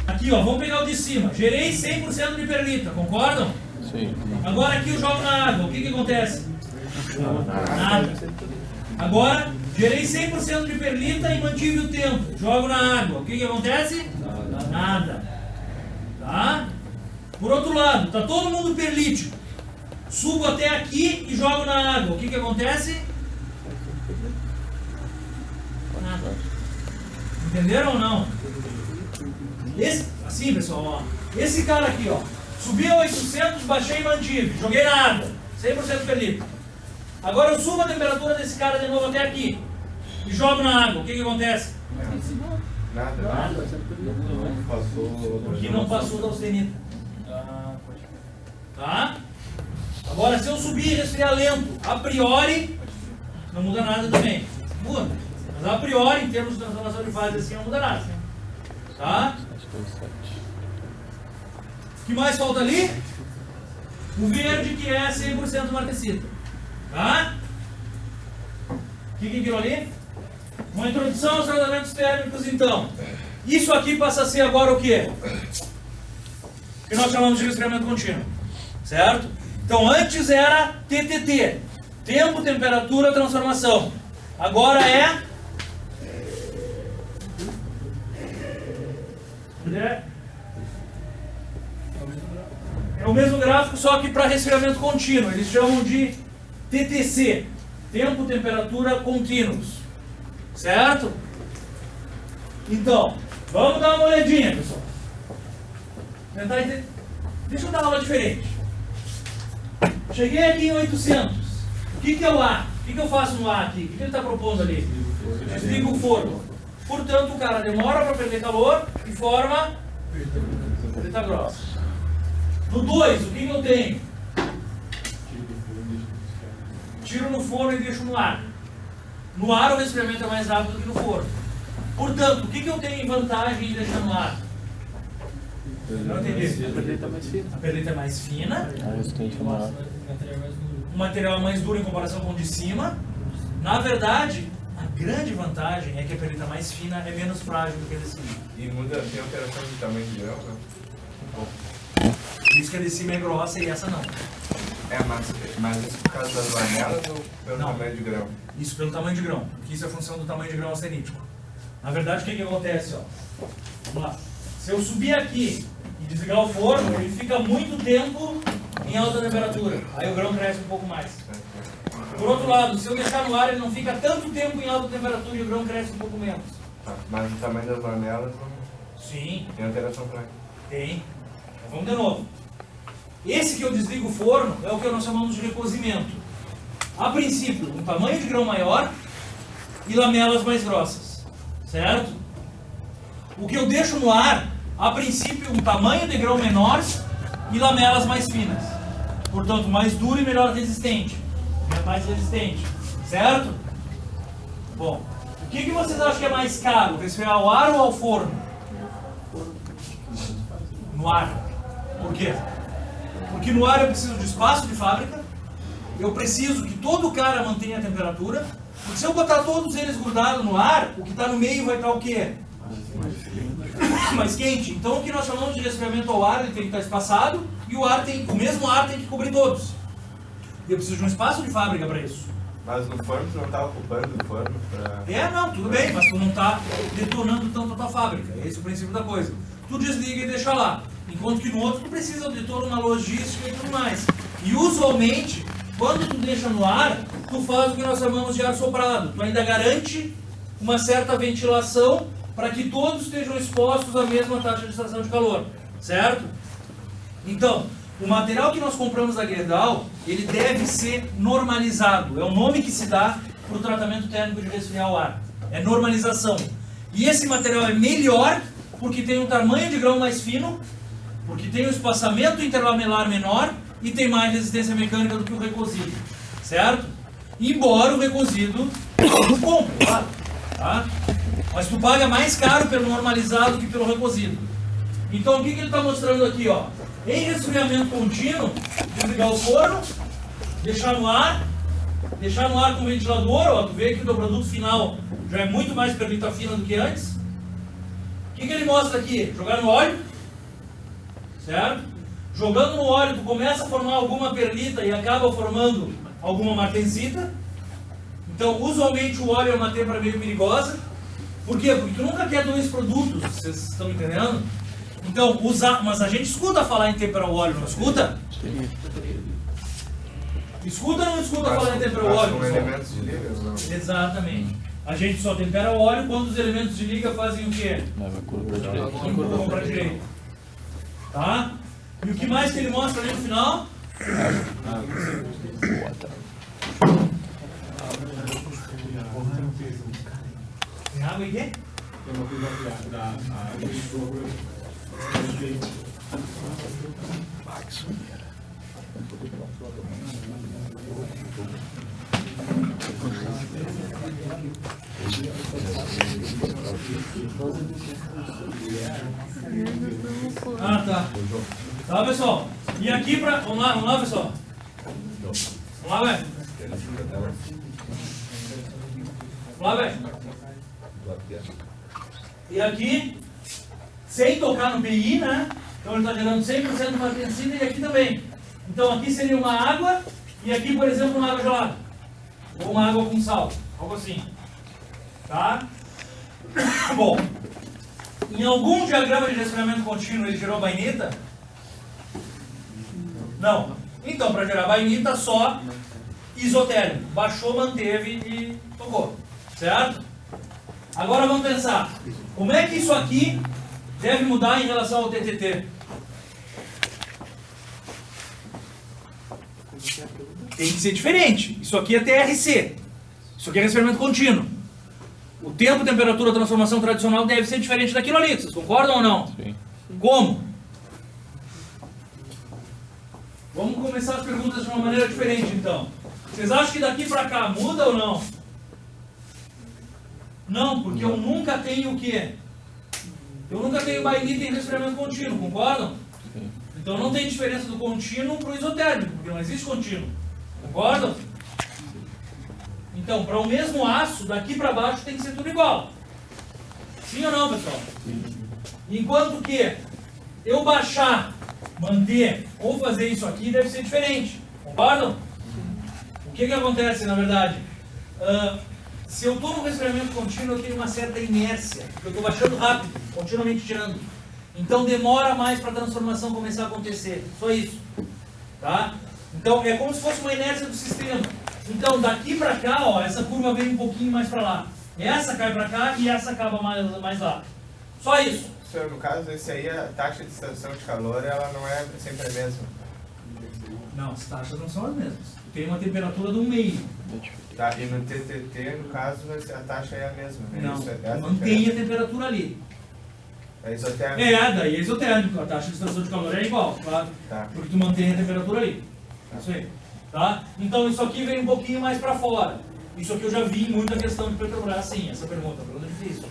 Aqui, ó, vamos pegar o de cima. Gerei 100% de perlita, concordam? Sim. Agora aqui eu jogo na água. O que acontece? Nada. Agora, gerei 100% de perlita e mantive o tempo. Jogo na água. O que acontece? Dá nada. Tá? Por outro lado, tá todo mundo perlítico. Subo até aqui e jogo na água. O que que acontece? Nada. Entenderam ou não? Assim, pessoal, ó. Esse cara aqui, ó. Subi a 800, baixei e mantive. Joguei na água. 100% perlítico. Agora eu subo a temperatura desse cara de novo até aqui. E jogo na água. O que que acontece? Nada. Nada. Não passou. Porque não passou da austenita. Tá? Agora, se eu subir e resfriar lento, a priori, não muda nada também. Muda. Mas a priori, em termos de transformação de fase, assim, não muda nada. Tá? O que mais falta ali? O verde, que é 100% martensita. Tá? O que é aquilo ali? Uma introdução aos tratamentos térmicos, então. Isso aqui passa a ser agora o quê? O que nós chamamos de resfriamento contínuo. Certo? Então, antes era TTT. Tempo, temperatura, transformação. Agora é... É o mesmo gráfico, só que para resfriamento contínuo. Eles chamam de TTC. Tempo, temperatura, contínuos. Certo? Então, vamos dar uma olhadinha, pessoal. Tentar entender. Deixa eu dar uma aula diferente. Cheguei aqui em 800. O que é o ar? O que eu faço no ar aqui? O que ele está propondo ali? Desligo o forno. Portanto, o cara demora para perder calor e forma pelita grossa. No 2, o que eu tenho? Tiro no forno e deixo no ar. No ar o resfriamento é mais rápido do que no forno. Portanto, o que eu tenho em vantagem em deixar no ar? Não entendi. A perlita é mais fina. A pelita é mais fina. O material é mais duro em comparação com o de cima. Na verdade, a grande vantagem é que a pelita mais fina é menos frágil do que a de cima. E muda, tem alteração de tamanho de grão, né? Por isso que a de cima é grossa e essa não. É, mas isso por causa das lamelas ou pelo Não. tamanho de grão? Isso pelo tamanho de grão, porque isso é função do tamanho de grão austenítico. Na verdade, o que acontece? Ó? Vamos lá. Se eu subir aqui e desligar o forno, ele fica muito tempo em alta temperatura. Aí o grão cresce um pouco mais. Por outro lado, se eu deixar no ar, ele não fica tanto tempo em alta temperatura e o grão cresce um pouco menos. Tá, mas o tamanho das lamelas não Sim, tem alteração pra tem. Então, vamos de novo. Esse que eu desligo o forno é o que nós chamamos de recozimento. A princípio, um tamanho de grão maior e lamelas mais grossas. Certo? O que eu deixo no ar, a princípio, um tamanho de grão menor e lamelas mais finas. Portanto, mais duro e melhor resistente. Mais resistente. Certo? Bom, o que vocês acham que é mais caro? Resfriar ao ar ou ao forno? No ar. Por quê? Porque no ar eu preciso de espaço de fábrica, eu preciso que todo cara mantenha a temperatura, porque se eu botar todos eles grudados no ar, o que está no meio vai estar o quê? Mais quente. Então o que nós chamamos de resfriamento ao ar, ele tem que estar espaçado, e o mesmo ar tem que cobrir todos. Eu preciso de um espaço de fábrica para isso. Mas no forno tu não tá ocupando o forno pra... Não, tudo bem, mas tu não está detonando tanto a tua fábrica. Esse é o princípio da coisa. Tu desliga e deixa lá. Enquanto que no outro tu precisa de toda uma logística e tudo mais. E usualmente, quando tu deixa no ar, tu faz o que nós chamamos de ar soprado. Tu ainda garante uma certa ventilação para que todos estejam expostos à mesma taxa de extração de calor. Certo? Então, o material que nós compramos da Gerdau, ele deve ser normalizado. É o nome que se dá para o tratamento térmico de resfriar o ar. É normalização. E esse material é melhor porque tem um tamanho de grão mais fino, porque tem um espaçamento interlamelar menor e tem mais resistência mecânica do que o recozido. Certo? Embora o recozido tu compra, claro. Tá? Mas tu paga mais caro pelo normalizado que pelo recozido. Então o que ele está mostrando aqui? Ó? Em resfriamento contínuo, desligar o forno, deixar no ar com o ventilador, ó, tu vê que o teu produto final já é muito mais perlita fina do que antes. O que ele mostra aqui? Jogar no óleo, certo? Jogando no óleo, tu começa a formar alguma perlita e acaba formando alguma martensita. Então, usualmente o óleo é uma tempera meio perigosa. Por quê? Porque tu nunca quer dois produtos, vocês estão entendendo? Então, mas a gente escuta falar em temperar o óleo, não escuta? Escuta ou não escuta falar em temperar o óleo? São elementos de liga? Não. Exatamente. A gente só tempera o óleo quando os elementos de liga fazem o quê? Leva a curva para direita. Empurram para a direita. Tá? E o que mais que ele mostra ali no final? Boa, tá. Tem água e quê? Ah, tá. Tá, pessoal. E aqui pra... Vamos lá, pessoal. Vamos lá, velho. Vamos lá, velho. E aqui, sem tocar no PI, né? Então ele está gerando 100% de martensina e aqui também. Então aqui seria uma água e aqui, por exemplo, uma água gelada. Ou uma água com sal. Algo assim. Tá? Bom. Em algum diagrama de resfriamento contínuo ele gerou bainita? Não. Então, para gerar bainita, só isotérmico. Baixou, manteve e tocou. Certo? Agora vamos pensar. Como é que isso aqui deve mudar em relação ao TTT? Tem que ser diferente. Isso aqui é TRC. Isso aqui é resfriamento contínuo. O tempo, temperatura, transformação tradicional deve ser diferente daquilo ali. Vocês concordam ou não? Sim. Como? Vamos começar as perguntas de uma maneira diferente, então. Vocês acham que daqui para cá muda ou não? Não, porque eu nunca tenho o quê? Eu nunca tenho bainita em resfriamento contínuo, concordam? Sim. Então não tem diferença do contínuo para o isotérmico, porque não existe contínuo. Concordam? Então, para o mesmo aço, daqui para baixo tem que ser tudo igual. Sim ou não, pessoal? Enquanto que eu baixar, manter ou fazer isso aqui deve ser diferente. Concordam? O que acontece, na verdade? Se eu estou no resfriamento contínuo, eu tenho uma certa inércia, porque eu estou baixando rápido, continuamente tirando. Então demora mais para a transformação começar a acontecer. Só isso. Tá? Então é como se fosse uma inércia do sistema. Então daqui para cá, ó, essa curva vem um pouquinho mais para lá. Essa cai para cá e essa acaba mais lá. Só isso. Senhor, no caso, esse aí, a taxa de extração de calor, ela não é sempre a mesma. Não, as taxas não são as mesmas. Tem uma temperatura do meio. Tá, e no TTT, no caso, a taxa é a mesma, né? Não, Isso é mantém a temperatura ali. É isotérmico. Daí é isotérmico. A taxa de extração de calor é igual, claro. Tá. Porque tu mantém a temperatura ali. Isso aí. Tá? Então isso aqui vem um pouquinho mais para fora. Isso aqui eu já vi muita questão de Petrobras, sim, essa pergunta difícil.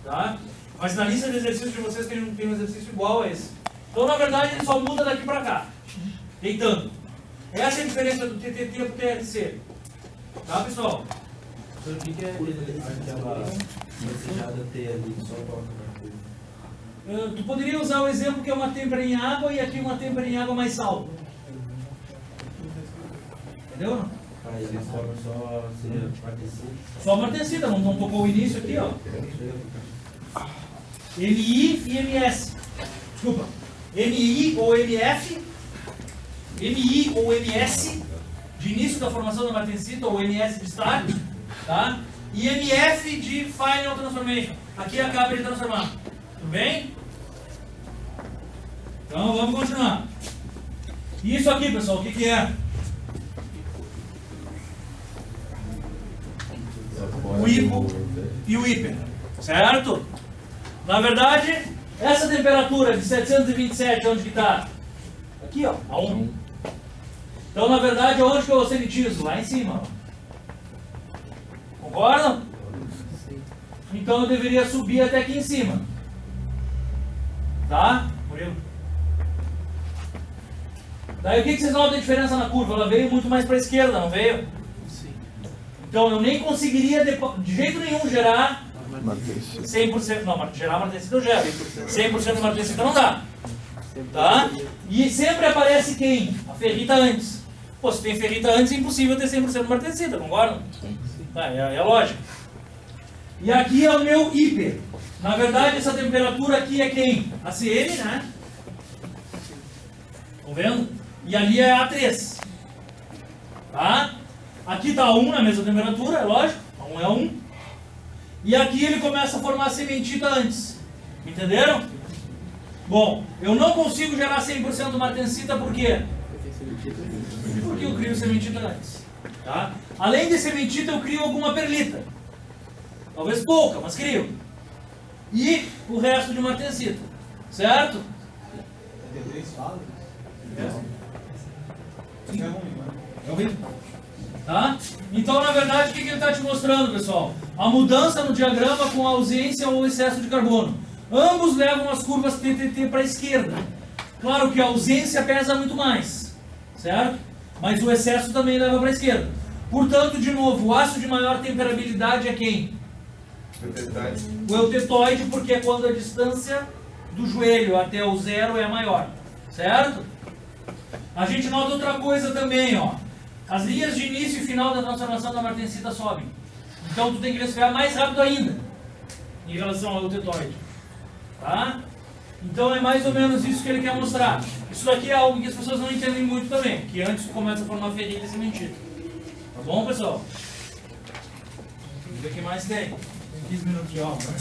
Tá? Mas na lista de exercícios de vocês tem um exercício igual a esse. Então na verdade ele só muda daqui para cá. Deitando. Essa é a diferença do TTT para o TRC. Tá, pessoal? O que é aquela desejada T ali, só coloca. Tu poderia usar o exemplo que é uma têmpera em água e aqui uma têmpera em água mais sal. Entendeu? Aí eles formam só martensina. Só martensina, não tocou o início aqui, ó. MI e MS. Desculpa. MI ou MF. MI ou MS de início da formação da martensita ou MS de start, tá? E MF de final transformation. Aqui acaba de transformar. Tudo bem? Então vamos continuar. E isso aqui, pessoal, o que é? O hipo e o hiper, certo? Na verdade, essa temperatura de 727, onde que está? Aqui, ó, a 1. Então, na verdade, onde que eu sanitizo? Lá em cima. Ó. Concordam? Então, eu deveria subir até aqui em cima. Tá? Murilo? Daí, o que vocês notam a diferença na curva? Ela veio muito mais para a esquerda, não veio? Então eu nem conseguiria de jeito nenhum gerar 100%, não, gerar martensita eu gero, 100% de martensita não dá, tá? E sempre aparece quem? A ferrita antes. Pô, se tem ferrita antes é impossível ter 100% de martensita, concordam? Tá, é a lógica. E aqui é o meu hiper. Na verdade, essa temperatura aqui é quem? A CM, né? Estão vendo? E ali é A3. Tá? Aqui está 1 na mesma temperatura, é lógico. 1 é 1. E aqui ele começa a formar sementita antes. Entenderam? Bom, eu não consigo gerar 100% martensita, por quê? Porque eu crio sementita antes. Tá? Além de sementita, eu crio alguma perlita. Talvez pouca, mas crio. E o resto de martensita. Certo? É horrível. Tá? Então, na verdade, o que ele está te mostrando, pessoal? A mudança no diagrama com a ausência ou excesso de carbono. Ambos levam as curvas TTT para a esquerda. Claro que a ausência pesa muito mais, certo? Mas o excesso também leva para a esquerda. Portanto, de novo, o ácido de maior temperabilidade é quem? O eutetoide, porque é quando a distância do joelho até o zero é maior, certo? A gente nota outra coisa também, ó. As linhas de início e final da transformação da martensita sobem. Então tu tem que resfriar mais rápido ainda em relação ao eutetoide. Tá? Então é mais ou menos isso que ele quer mostrar. Isso daqui é algo que as pessoas não entendem muito também, que antes tu começa a formar ferrilha e sementita. Tá bom, pessoal? Vamos ver o que mais tem. Tem 15 minutos de aula, né?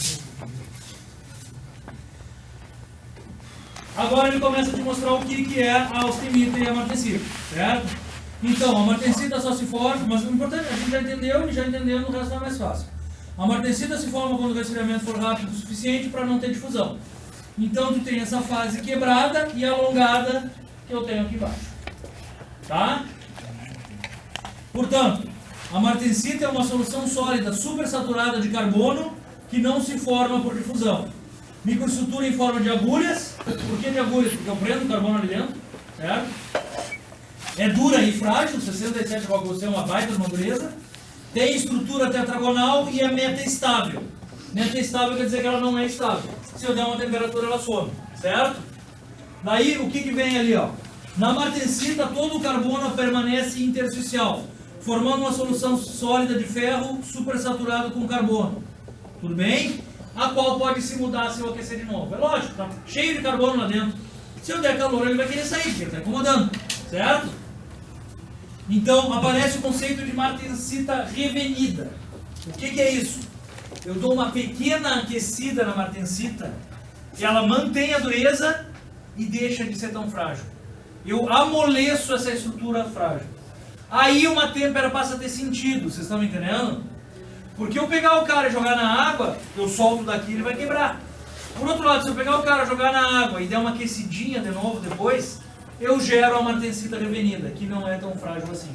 Agora ele começa a te mostrar o que é a austenita e a martensita, certo? Então, a martensita só se forma, mas o importante, a gente já entendeu, e já entendendo, o resto é mais fácil. A martensita se forma quando o resfriamento for rápido o suficiente para não ter difusão. Então, tu tem essa fase quebrada e alongada que eu tenho aqui embaixo. Tá? Portanto, a martensita é uma solução sólida supersaturada de carbono que não se forma por difusão. Microestrutura em forma de agulhas. Por que de agulhas? Porque eu prendo o carbono ali dentro, certo? É dura e frágil, 67 é uma baita de uma dureza. Tem estrutura tetragonal e é metaestável. Metaestável quer dizer que ela não é estável. Se eu der uma temperatura, ela some, certo? Daí, o que vem ali, ó? Na martensita, todo o carbono permanece intersticial, formando uma solução sólida de ferro supersaturado com carbono. Tudo bem? A qual pode se mudar se eu aquecer de novo. É lógico, tá cheio de carbono lá dentro. Se eu der calor, ele vai querer sair, porque ele está incomodando, certo? Então, aparece o conceito de martensita revenida. O que é isso? Eu dou uma pequena aquecida na martensita, e ela mantém a dureza e deixa de ser tão frágil. Eu amoleço essa estrutura frágil. Aí uma têmpera passa a ter sentido, vocês estão me entendendo? Porque eu pegar o cara e jogar na água, eu solto daqui e ele vai quebrar. Por outro lado, se eu pegar o cara, jogar na água e der uma aquecidinha de novo depois, eu gero a martensita revenida, que não é tão frágil assim.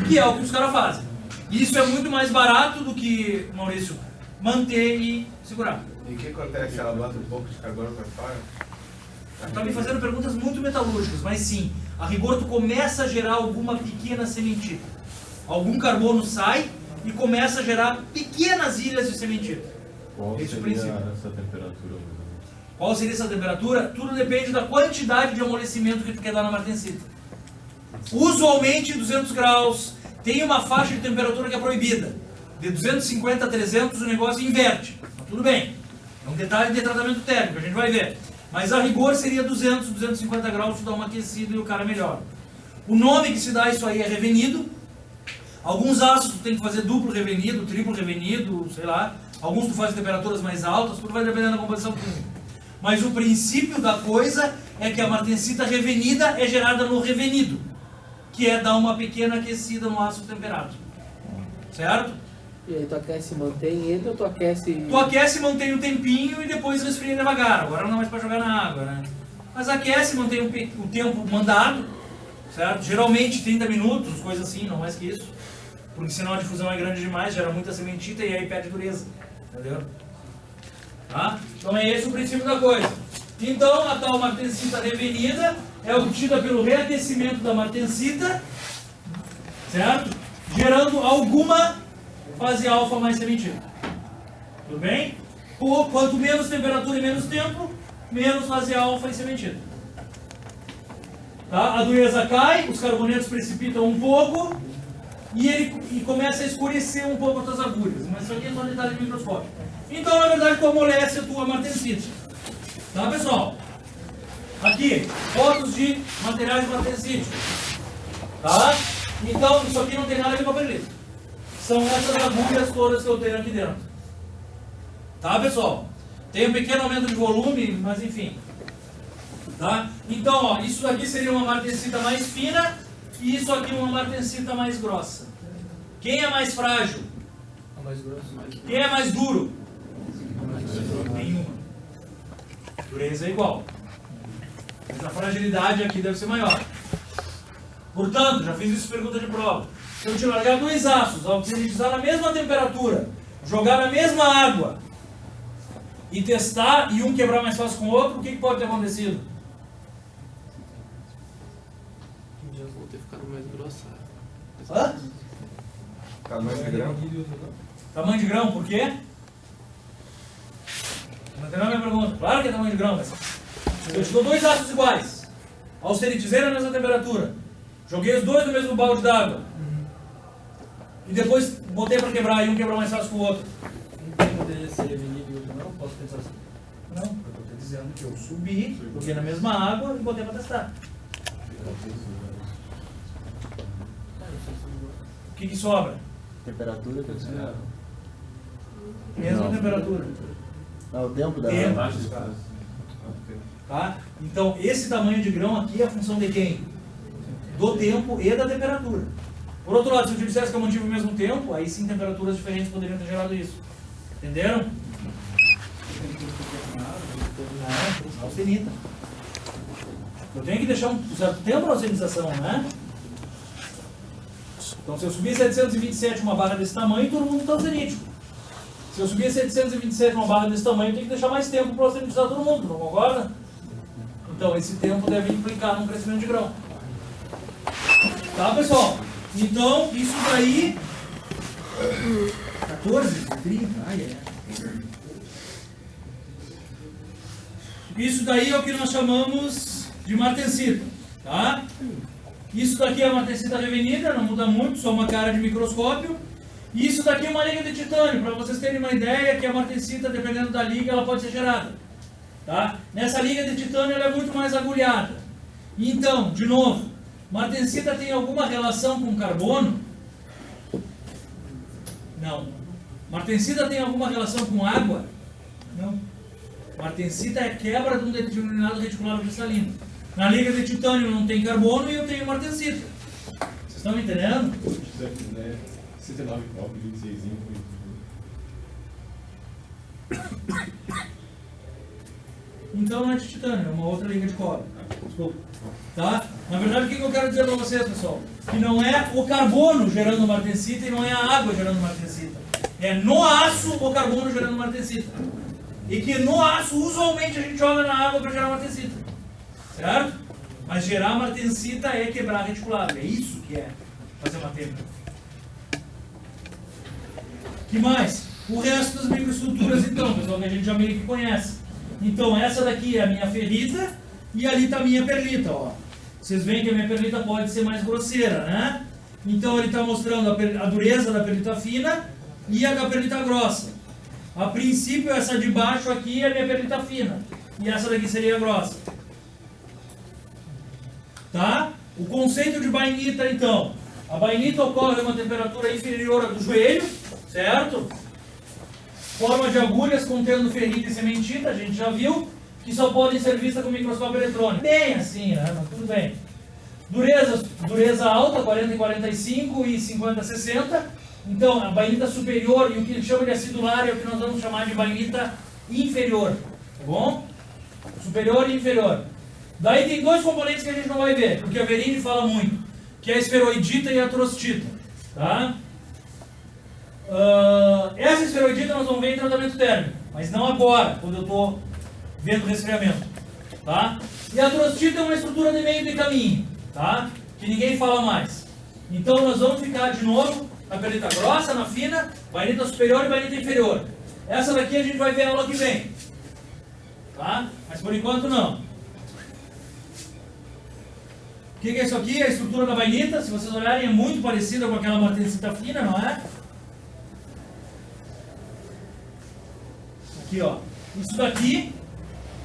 Que é o que os caras fazem. Isso é muito mais barato do que, Maurício, manter e segurar. E o que acontece se ela bota um pouco de carbono para fora? Tu tá me fazendo perguntas muito metalúrgicas, mas sim, a rigor tu começa a gerar alguma pequena sementita. Algum carbono sai e começa a gerar pequenas ilhas de sementita. Qual Esse é o seria princípio. essa temperatura? Qual seria essa temperatura? Tudo depende da quantidade de amolecimento que tu quer dar na martensita. Usualmente 200 graus, tem uma faixa de temperatura que é proibida. De 250 a 300 o negócio inverte. Mas tudo bem. É um detalhe de tratamento térmico, a gente vai ver. Mas a rigor seria 200, 250 graus, tu dá uma aquecida e o cara melhora. O nome que se dá a isso aí é revenido. Alguns aços tu tem que fazer duplo revenido, triplo revenido, sei lá. Alguns tu faz temperaturas mais altas, tudo vai depender da composição química. Mas o princípio da coisa é que a martensita revenida é gerada no revenido, que é dar uma pequena aquecida no ácido temperado. Certo? E aí tu aquece e mantém ele ou tu aquece... Tu aquece, mantém um tempinho e depois resfria devagar. Agora não é mais para jogar na água, né? Mas aquece, mantém o tempo mandado, certo? Geralmente 30 minutos, coisa assim, não mais que isso. Porque senão a difusão é grande demais, gera muita sementita e aí perde dureza. Entendeu? Tá? Então é esse o princípio da coisa. Então a tal martensita revenida é obtida pelo reaquecimento da martensita, certo? Gerando alguma fase alfa mais sementita. Tudo bem? Quanto menos temperatura e menos tempo, menos fase alfa e sementita. Tá? A dureza cai, os carbonetos precipitam um pouco e começa a escurecer um pouco as tuas agulhas. Mas isso aqui é só detalhe de microscópio. Então, na verdade, tu amolece a tua martensita. Tá, pessoal? Aqui, fotos de materiais de martensite. Tá? Então, isso aqui não tem nada a ver com a perlita. São essas agulhas todas que eu tenho aqui dentro. Tá, pessoal? Tem um pequeno aumento de volume, mas enfim. Tá? Então, ó, isso daqui seria uma martensita mais fina e isso aqui uma martensita mais grossa. Quem é mais frágil? A mais grossa. Quem é mais duro? Nenhuma. Dureza é igual. Mas a fragilidade aqui deve ser maior. Portanto, já fiz isso pergunta de prova. Se eu te largar dois aços, ao utilizar a mesma temperatura, jogar na mesma água e testar e um quebrar mais fácil com o outro, o que pode ter acontecido? Vão ter ficado mais grossa. Hã? Tamanho de grão. Tamanho de grão, por quê? Não entendeu a minha pergunta? Claro que é tamanho de grão, mas eu te dou dois aços iguais, austeritizei na mesma temperatura, joguei os dois no mesmo balde d'água e depois botei para quebrar e um quebrou mais fácil que o outro. Não tem poder ser vinil e outro não? Posso pensar assim? Não, eu estou dizendo que eu subi, joguei na mesma água e botei para testar. O que sobra? Temperatura que eu Mesma Não. temperatura. Não, o tempo da Tempo. Baixa de prazo. Tá? Então, esse tamanho de grão aqui é a função de quem? Do tempo e da temperatura. Por outro lado, se eu te dissesse que eu mantive o mesmo tempo, aí sim temperaturas diferentes poderiam ter gerado isso. Entenderam? Não, austenita. Eu tenho que deixar um certo tempo na austenização, né? Então, se eu subir 727 uma barra desse tamanho, todo mundo está austenítico. Se eu subir 727 uma barra desse tamanho, eu tenho que deixar mais tempo para austenitizar todo mundo, não concorda? Então, esse tempo deve implicar num crescimento de grão. Tá, pessoal? Então, isso daí... 14, 30, Isso daí é o que nós chamamos de martensita, tá? Isso daqui é uma martensita revenida, não muda muito, só uma cara de microscópio. E isso daqui é uma liga de titânio, para vocês terem uma ideia que a martensita, dependendo da liga, ela pode ser gerada. Tá? Nessa liga de titânio ela é muito mais agulhada. Então, de novo, martensita tem alguma relação com carbono? Não. Martensita tem alguma relação com água? Não. Martensita é quebra de um determinado reticulado cristalino. Na liga de titânio não tem carbono e eu tenho martensita. Vocês estão me entendendo? 69 copo, 26. Então não é de titânio, é uma outra liga de cobre. Desculpa. Tá? Na verdade, o que eu quero dizer para vocês, pessoal? Que não é o carbono gerando martensita e não é a água gerando martensita. É no aço o carbono gerando martensita. E que no aço, usualmente, a gente joga na água para gerar martensita. Certo? Mas gerar martensita é quebrar reticulado. É isso que é fazer uma têmpera. Que mais? O resto das microestruturas, então, pessoal, que a gente já meio que conhece. Então, essa daqui é a minha ferrita e ali está a minha perlita, ó. Vocês veem que a minha perlita pode ser mais grosseira, né? Então, ele está mostrando a dureza da perlita fina e a da perlita grossa. A princípio, essa de baixo aqui é a minha perlita fina e essa daqui seria a grossa. Tá? O conceito de bainita, então. A bainita ocorre a uma temperatura inferior à do joelho, certo? Forma de agulhas contendo ferrita e sementita, a gente já viu, que só podem ser vistas com microscópio eletrônico. Bem assim, né? Mas tudo bem. Dureza alta, 40 e 45 e 50 60. Então, a bainita superior e o que ele chama de acidular é o que nós vamos chamar de bainita inferior. Tá bom? Superior e inferior. Daí tem dois componentes que a gente não vai ver, porque a Verini fala muito, que é a esferoidita e a trostita. Tá? Essa esferoidita nós vamos ver em tratamento térmico, mas não agora, quando eu estou vendo resfriamento. Tá? E a trostita é uma estrutura de meio de caminho, tá? Que ninguém fala mais. Então nós vamos ficar de novo na perlita grossa, na fina, bainita superior e bainita inferior. Essa daqui a gente vai ver a aula que vem. Tá? Mas por enquanto não. O que é isso aqui? A estrutura da bainita, se vocês olharem, é muito parecida com aquela martensita fina, não é? Aqui, ó. Isso daqui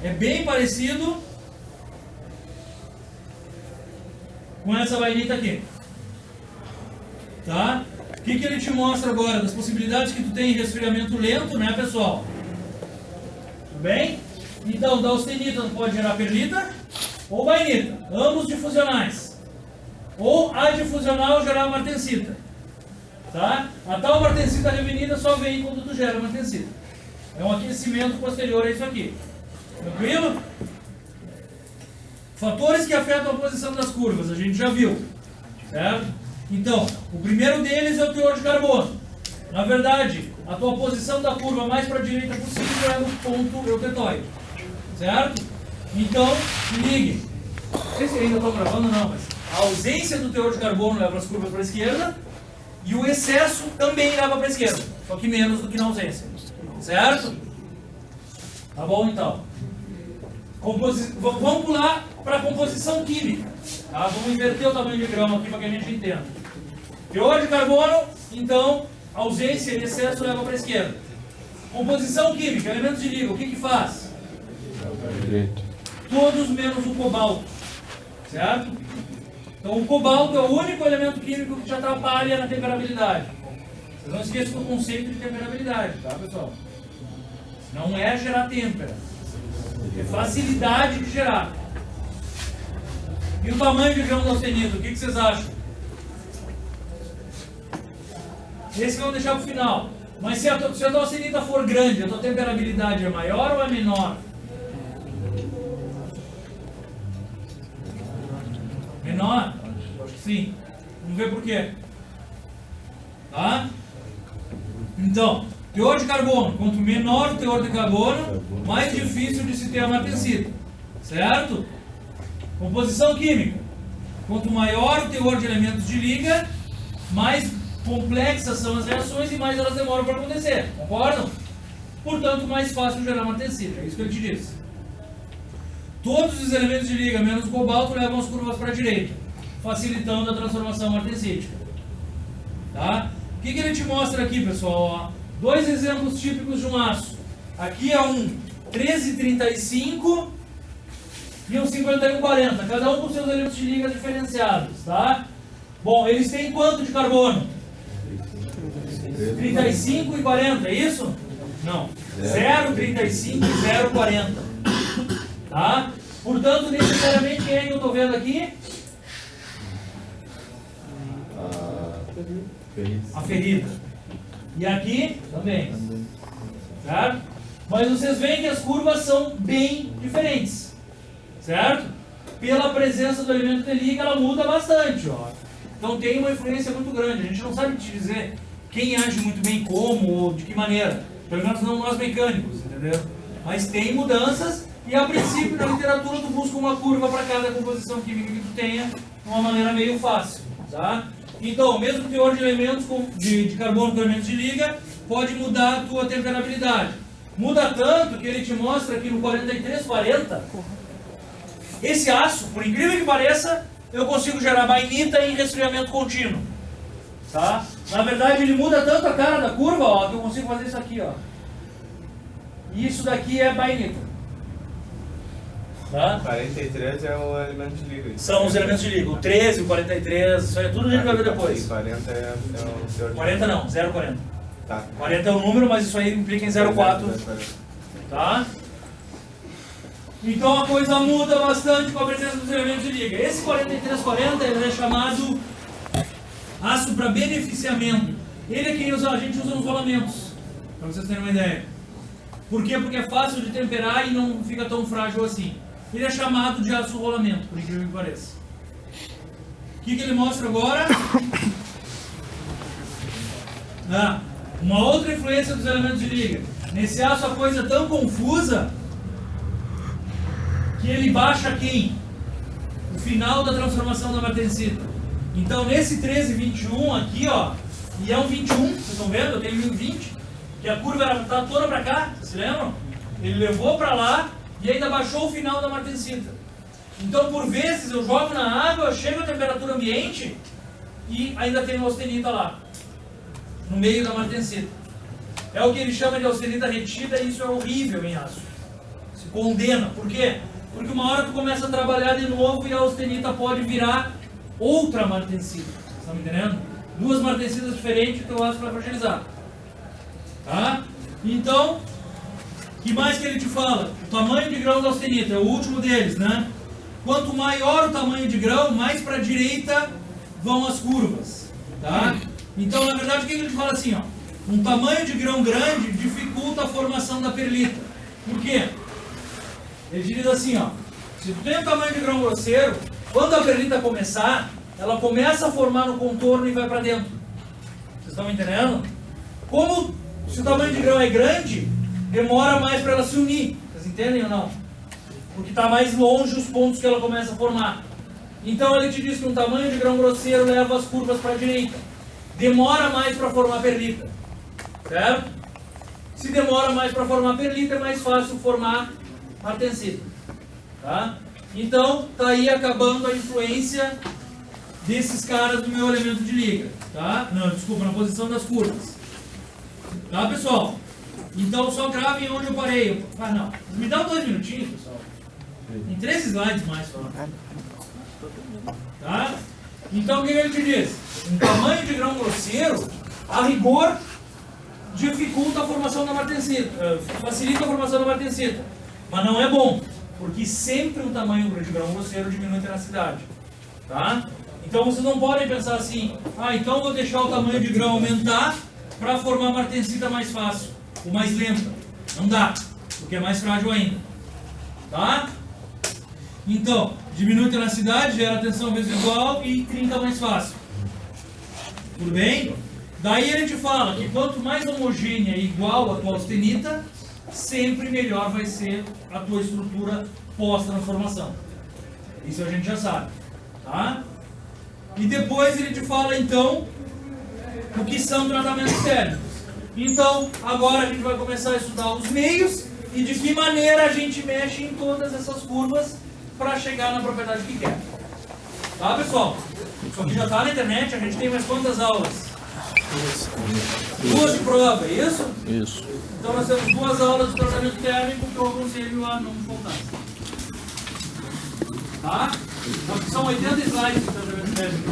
é bem parecido com essa bainita aqui. Tá? O que ele te mostra agora? Das possibilidades que tu tem em resfriamento lento, né, pessoal? Tudo bem? Então, da austenita pode gerar perlita ou bainita, ambos difusionais. Ou adifusional gerar martensita. Tá? A tal martensita revenida só vem quando tu gera martensita. É um aquecimento posterior a isso aqui. Tranquilo? Fatores que afetam a posição das curvas, a gente já viu. Certo? Então, o primeiro deles é o teor de carbono. Na verdade, a tua posição da curva mais para a direita possível é no ponto eutetoide. Certo? Então, se ligue. Não sei se ainda estou gravando ou não, mas a ausência do teor de carbono leva as curvas para a esquerda e o excesso também leva para a esquerda, só que menos do que na ausência. Certo? Tá bom, então. Vamos pular para a composição química. Tá? Vamos inverter o tamanho de grão aqui para que a gente entenda. Teor de carbono, então, ausência e excesso leva para a esquerda. Composição química, elementos de liga, o que faz? Direito. Todos menos o cobalto. Certo? Então o cobalto é o único elemento químico que te atrapalha na temperabilidade. Vocês não esqueçam do conceito de temperabilidade, tá, pessoal? Não é gerar têmpera. É facilidade de gerar. E o tamanho de grão da austenita, o que vocês acham? Esse vamos deixar para o final. Mas se a tua austenita for grande, a tua temperabilidade é maior ou é menor? Menor? Acho que sim. Vamos ver por quê. Tá? Então, teor de carbono. Quanto menor o teor de carbono, mais difícil de se ter a martensita. Certo? Composição química. Quanto maior o teor de elementos de liga, mais complexas são as reações e mais elas demoram para acontecer. Concordam? Portanto, mais fácil gerar martensita. É isso que ele te disse. Todos os elementos de liga, menos o cobalto, levam as curvas para a direita, facilitando a transformação martensítica. Tá? O que ele te mostra aqui, pessoal? Ó, dois exemplos típicos de um aço. Aqui é um 1335 e um 5140, cada um com seus elementos de liga diferenciados. Tá? Bom, eles têm quanto de carbono? 35 e 40, é isso? Não. 0,35 e 0,40. Tá? Portanto, necessariamente, quem é que eu estou vendo aqui? A ferrita. E aqui também. Certo? Mas vocês veem que as curvas são bem diferentes. Certo? Pela presença do elemento de liga, ela muda bastante. Ó. Então tem uma influência muito grande. A gente não sabe te dizer quem age muito bem como ou de que maneira. Pelo menos não nós mecânicos, entendeu? Mas tem mudanças. E a princípio, na literatura, tu busca uma curva para cada composição química que tu tenha, de uma maneira meio fácil. Tá? Então, o mesmo teor de elementos de carbono com elementos de liga pode mudar a tua temperabilidade. Muda tanto que ele te mostra aqui no 4340, esse aço, por incrível que pareça, eu consigo gerar bainita em resfriamento contínuo. Tá? Na verdade, ele muda tanto a cara da curva, ó, que eu consigo fazer isso aqui. Ó. E isso daqui é bainita. Tá? 43 é o elemento de liga. São os elementos de liga. O 13, o 43, isso é tudo a gente vai ver depois. 40 é o teor de 40 não, 0,40. Tá. 40 é o número, mas isso aí implica em 0,4. Tá? Então a coisa muda bastante com a presença dos elementos de liga. Esse 4340 ele é chamado aço para beneficiamento. Ele é quem a gente usa nos rolamentos, para vocês terem uma ideia. Por quê? Porque é fácil de temperar e não fica tão frágil assim. Ele é chamado de aço rolamento, por incrível que pareça. O que ele mostra agora? Uma outra influência dos elementos de liga. Nesse aço a coisa é tão confusa que ele baixa quem? O final da transformação da martensita. Então nesse 1321 aqui, ó, e é um 21, vocês estão vendo? Eu tenho 1020, que a curva está toda para cá, vocês se lembram? Ele levou para lá e ainda baixou o final da martensita. Então, por vezes, eu jogo na água, chego a temperatura ambiente e ainda tem uma austenita lá, no meio da martensita. É o que ele chama de austenita retida e isso é horrível em aço. Se condena. Por quê? Porque uma hora tu começa a trabalhar de novo e a austenita pode virar outra martensita. Vocês estão me entendendo? Duas martensitas diferentes e o teu aço vai fragilizar. Tá? Então, o que mais que ele te fala? O tamanho de grão da austenita, é o último deles, né? Quanto maior o tamanho de grão, mais para a direita vão as curvas. Tá? Então, na verdade, o que ele te fala assim? Ó, um tamanho de grão grande dificulta a formação da perlita. Por quê? Ele diz assim, ó, se tu tem um tamanho de grão grosseiro, quando a perlita começar, ela começa a formar no contorno e vai para dentro. Vocês estão me entendendo? Como se o tamanho de grão é grande, demora mais para ela se unir. Vocês entendem ou não? Porque está mais longe os pontos que ela começa a formar. Então ele te diz que um tamanho de grão grosseiro leva as curvas para a direita. Demora mais para formar perlita. Certo? Se demora mais para formar perlita, é mais fácil formar martensita. Tá? Então, tá aí acabando a influência desses caras do meu elemento de liga. Tá? Não, desculpa, na posição das curvas. Tá, pessoal? Então, só gravem onde eu parei. Ah, não. Me dá 2 minutinhos, pessoal. Tem 3 slides mais só. Tá? Então, o que ele te diz? Um tamanho de grão grosseiro, a rigor, dificulta a formação da martensita, facilita a formação da martensita, mas não é bom, porque sempre um tamanho de grão grosseiro diminui a tenacidade, tá? Então vocês não podem pensar assim, ah, então vou deixar o tamanho de grão aumentar para formar a martensita mais fácil, ou mais lenta. Não dá, porque é mais frágil ainda, tá? Então, diminui a tenacidade, gera tensão residual e trinca mais fácil. Tudo bem? Daí ele te fala que quanto mais homogênea e igual a tua austenita, sempre melhor vai ser a tua estrutura pós-transformação. Isso a gente já sabe. Tá? E depois ele te fala então o que são tratamentos térmicos. Então, agora a gente vai começar a estudar os meios e de que maneira a gente mexe em todas essas curvas para chegar na propriedade que quer. Tá, pessoal? Isso aqui já está na internet, a gente tem mais quantas aulas? 2 de prova, é isso? Isso. Então nós temos 2 aulas de tratamento térmico que eu aconselho a não faltar. Tá? Então, são 80 slides de tratamento térmico.